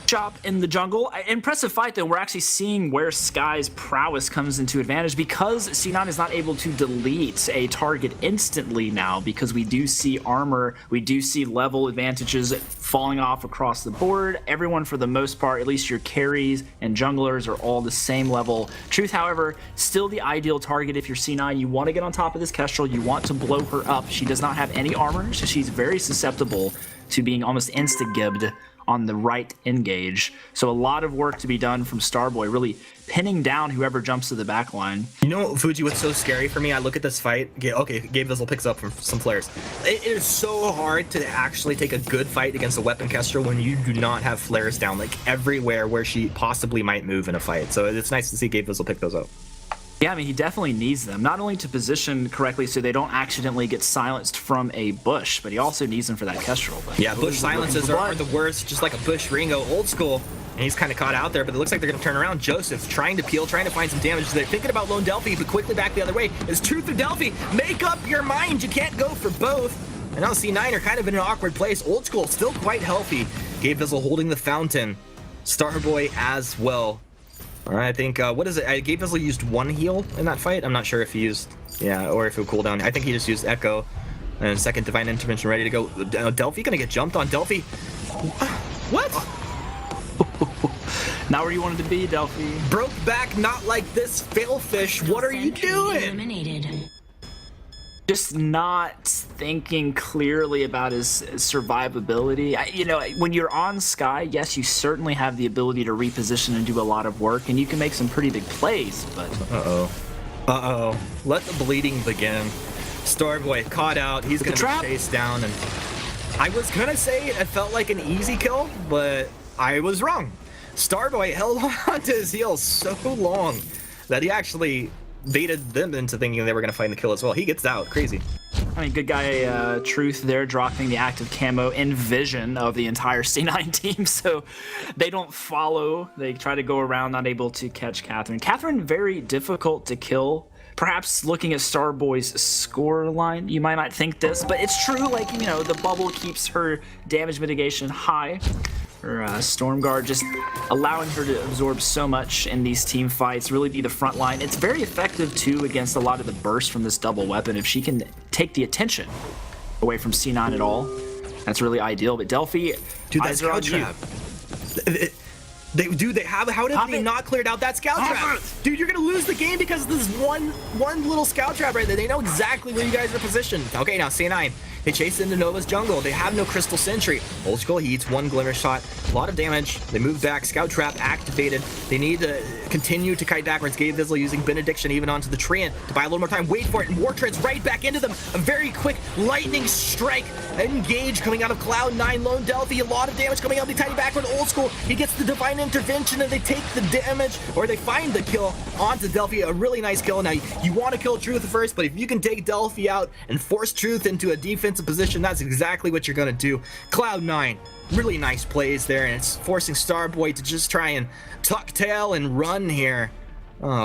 shop in the jungle. Impressive fight, though. We're actually seeing where Sky's prowess comes into advantage because C9 is not able to delete a target instantly now, because we do see armor, we do see level advantages falling off across the board. Everyone, for the most part, at least your carries and junglers, are all the same level. Truth, however, still the ideal target if you're C9. You want to get on top of this Kestrel, you want to blow her up. She does not have any armor, so she's very susceptible to being almost insta-gibbed on the right engage. So a lot of work to be done from Starboy, really pinning down whoever jumps to the back line. You know, Fuji, what's so scary for me? I look at this fight. Okay, Gabe Bizzle picks up from some flares. It is so hard to actually take a good fight against a weapon Kestrel when you do not have flares down like everywhere where she possibly might move in a fight. So it's nice to see Gabe Bizzle pick those up. Yeah, I mean, he definitely needs them, not only to position correctly so they don't accidentally get silenced from a bush, but he also needs them for that Kestrel. But yeah, bush silences are the worst, just like a bush Ringo. Old School, and he's kind of caught out there, but it looks like they're going to turn around. Joseph trying to peel, trying to find some damage. They're thinking about Lone Delphi, but quickly back the other way. Is Truth or Delphi? Make up your mind. You can't go for both. And now C9 are kind of in an awkward place. Old School still quite healthy. Gabe Bizzle holding the fountain. Starboy as well. All right, I think, what is it? Gabe Bizzle used one heal in that fight. I'm not sure if he used, or if it would cool down. I think he just used Echo. And second Divine Intervention ready to go. Delphi gonna get jumped on. Delphi. What? Not where you wanted to be, Delphi. Broke back, not like this, Failfish. What are you doing? Eliminated. Just not thinking clearly about his survivability. When you're on Sky, yes, you certainly have the ability to reposition and do a lot of work, and you can make some pretty big plays, but... Uh-oh. Let the bleeding begin. Starboy caught out. He's going to be chased down, and I was going to say it felt like an easy kill, but I was wrong. Starboy held on to his heels so long that he actually baited them into thinking they were going to find the kill as well. He gets out. Crazy. I mean, good guy Truth there dropping the active camo in vision of the entire C9 team, so they don't follow. They try to go around, not able to catch Catherine. Catherine, very difficult to kill. Perhaps looking at Starboy's score line, you might not think this, but it's true. Like, the bubble keeps her damage mitigation high. Her Stormguard just allowing her to absorb so much in these team fights, really be the front line. It's very effective, too, against a lot of the burst from this double weapon. If she can take the attention away from C9 at all, that's really ideal. But Delphi, dude, that eyes are on trap. How did they not cleared out that scout trap? Dude, you're gonna lose the game because of this one little scout trap right there. They know exactly where you guys are positioned. Okay, now C9. They chase into Nova's jungle. They have no Crystal Sentry. Old School, he eats one Glimmer Shot. A lot of damage. They move back. Scout Trap activated. They need to continue to kite backwards. Gabe Vizzle using Benediction even onto the Treant to buy a little more time. Wait for it, and War Tread's right back into them. A very quick lightning strike. Engage coming out of Cloud9. Lone Delphi, a lot of damage coming out of the tiny backward. Old School, he gets the Divine Intervention, and they take the damage, or they find the kill onto Delphi. A really nice kill. Now, you want to kill Truth first, but if you can take Delphi out and force Truth into a defensive position, that's exactly what you're going to do. Cloud9, really nice plays there, and it's forcing Starboy to just try and tuck tail and run here. Oh.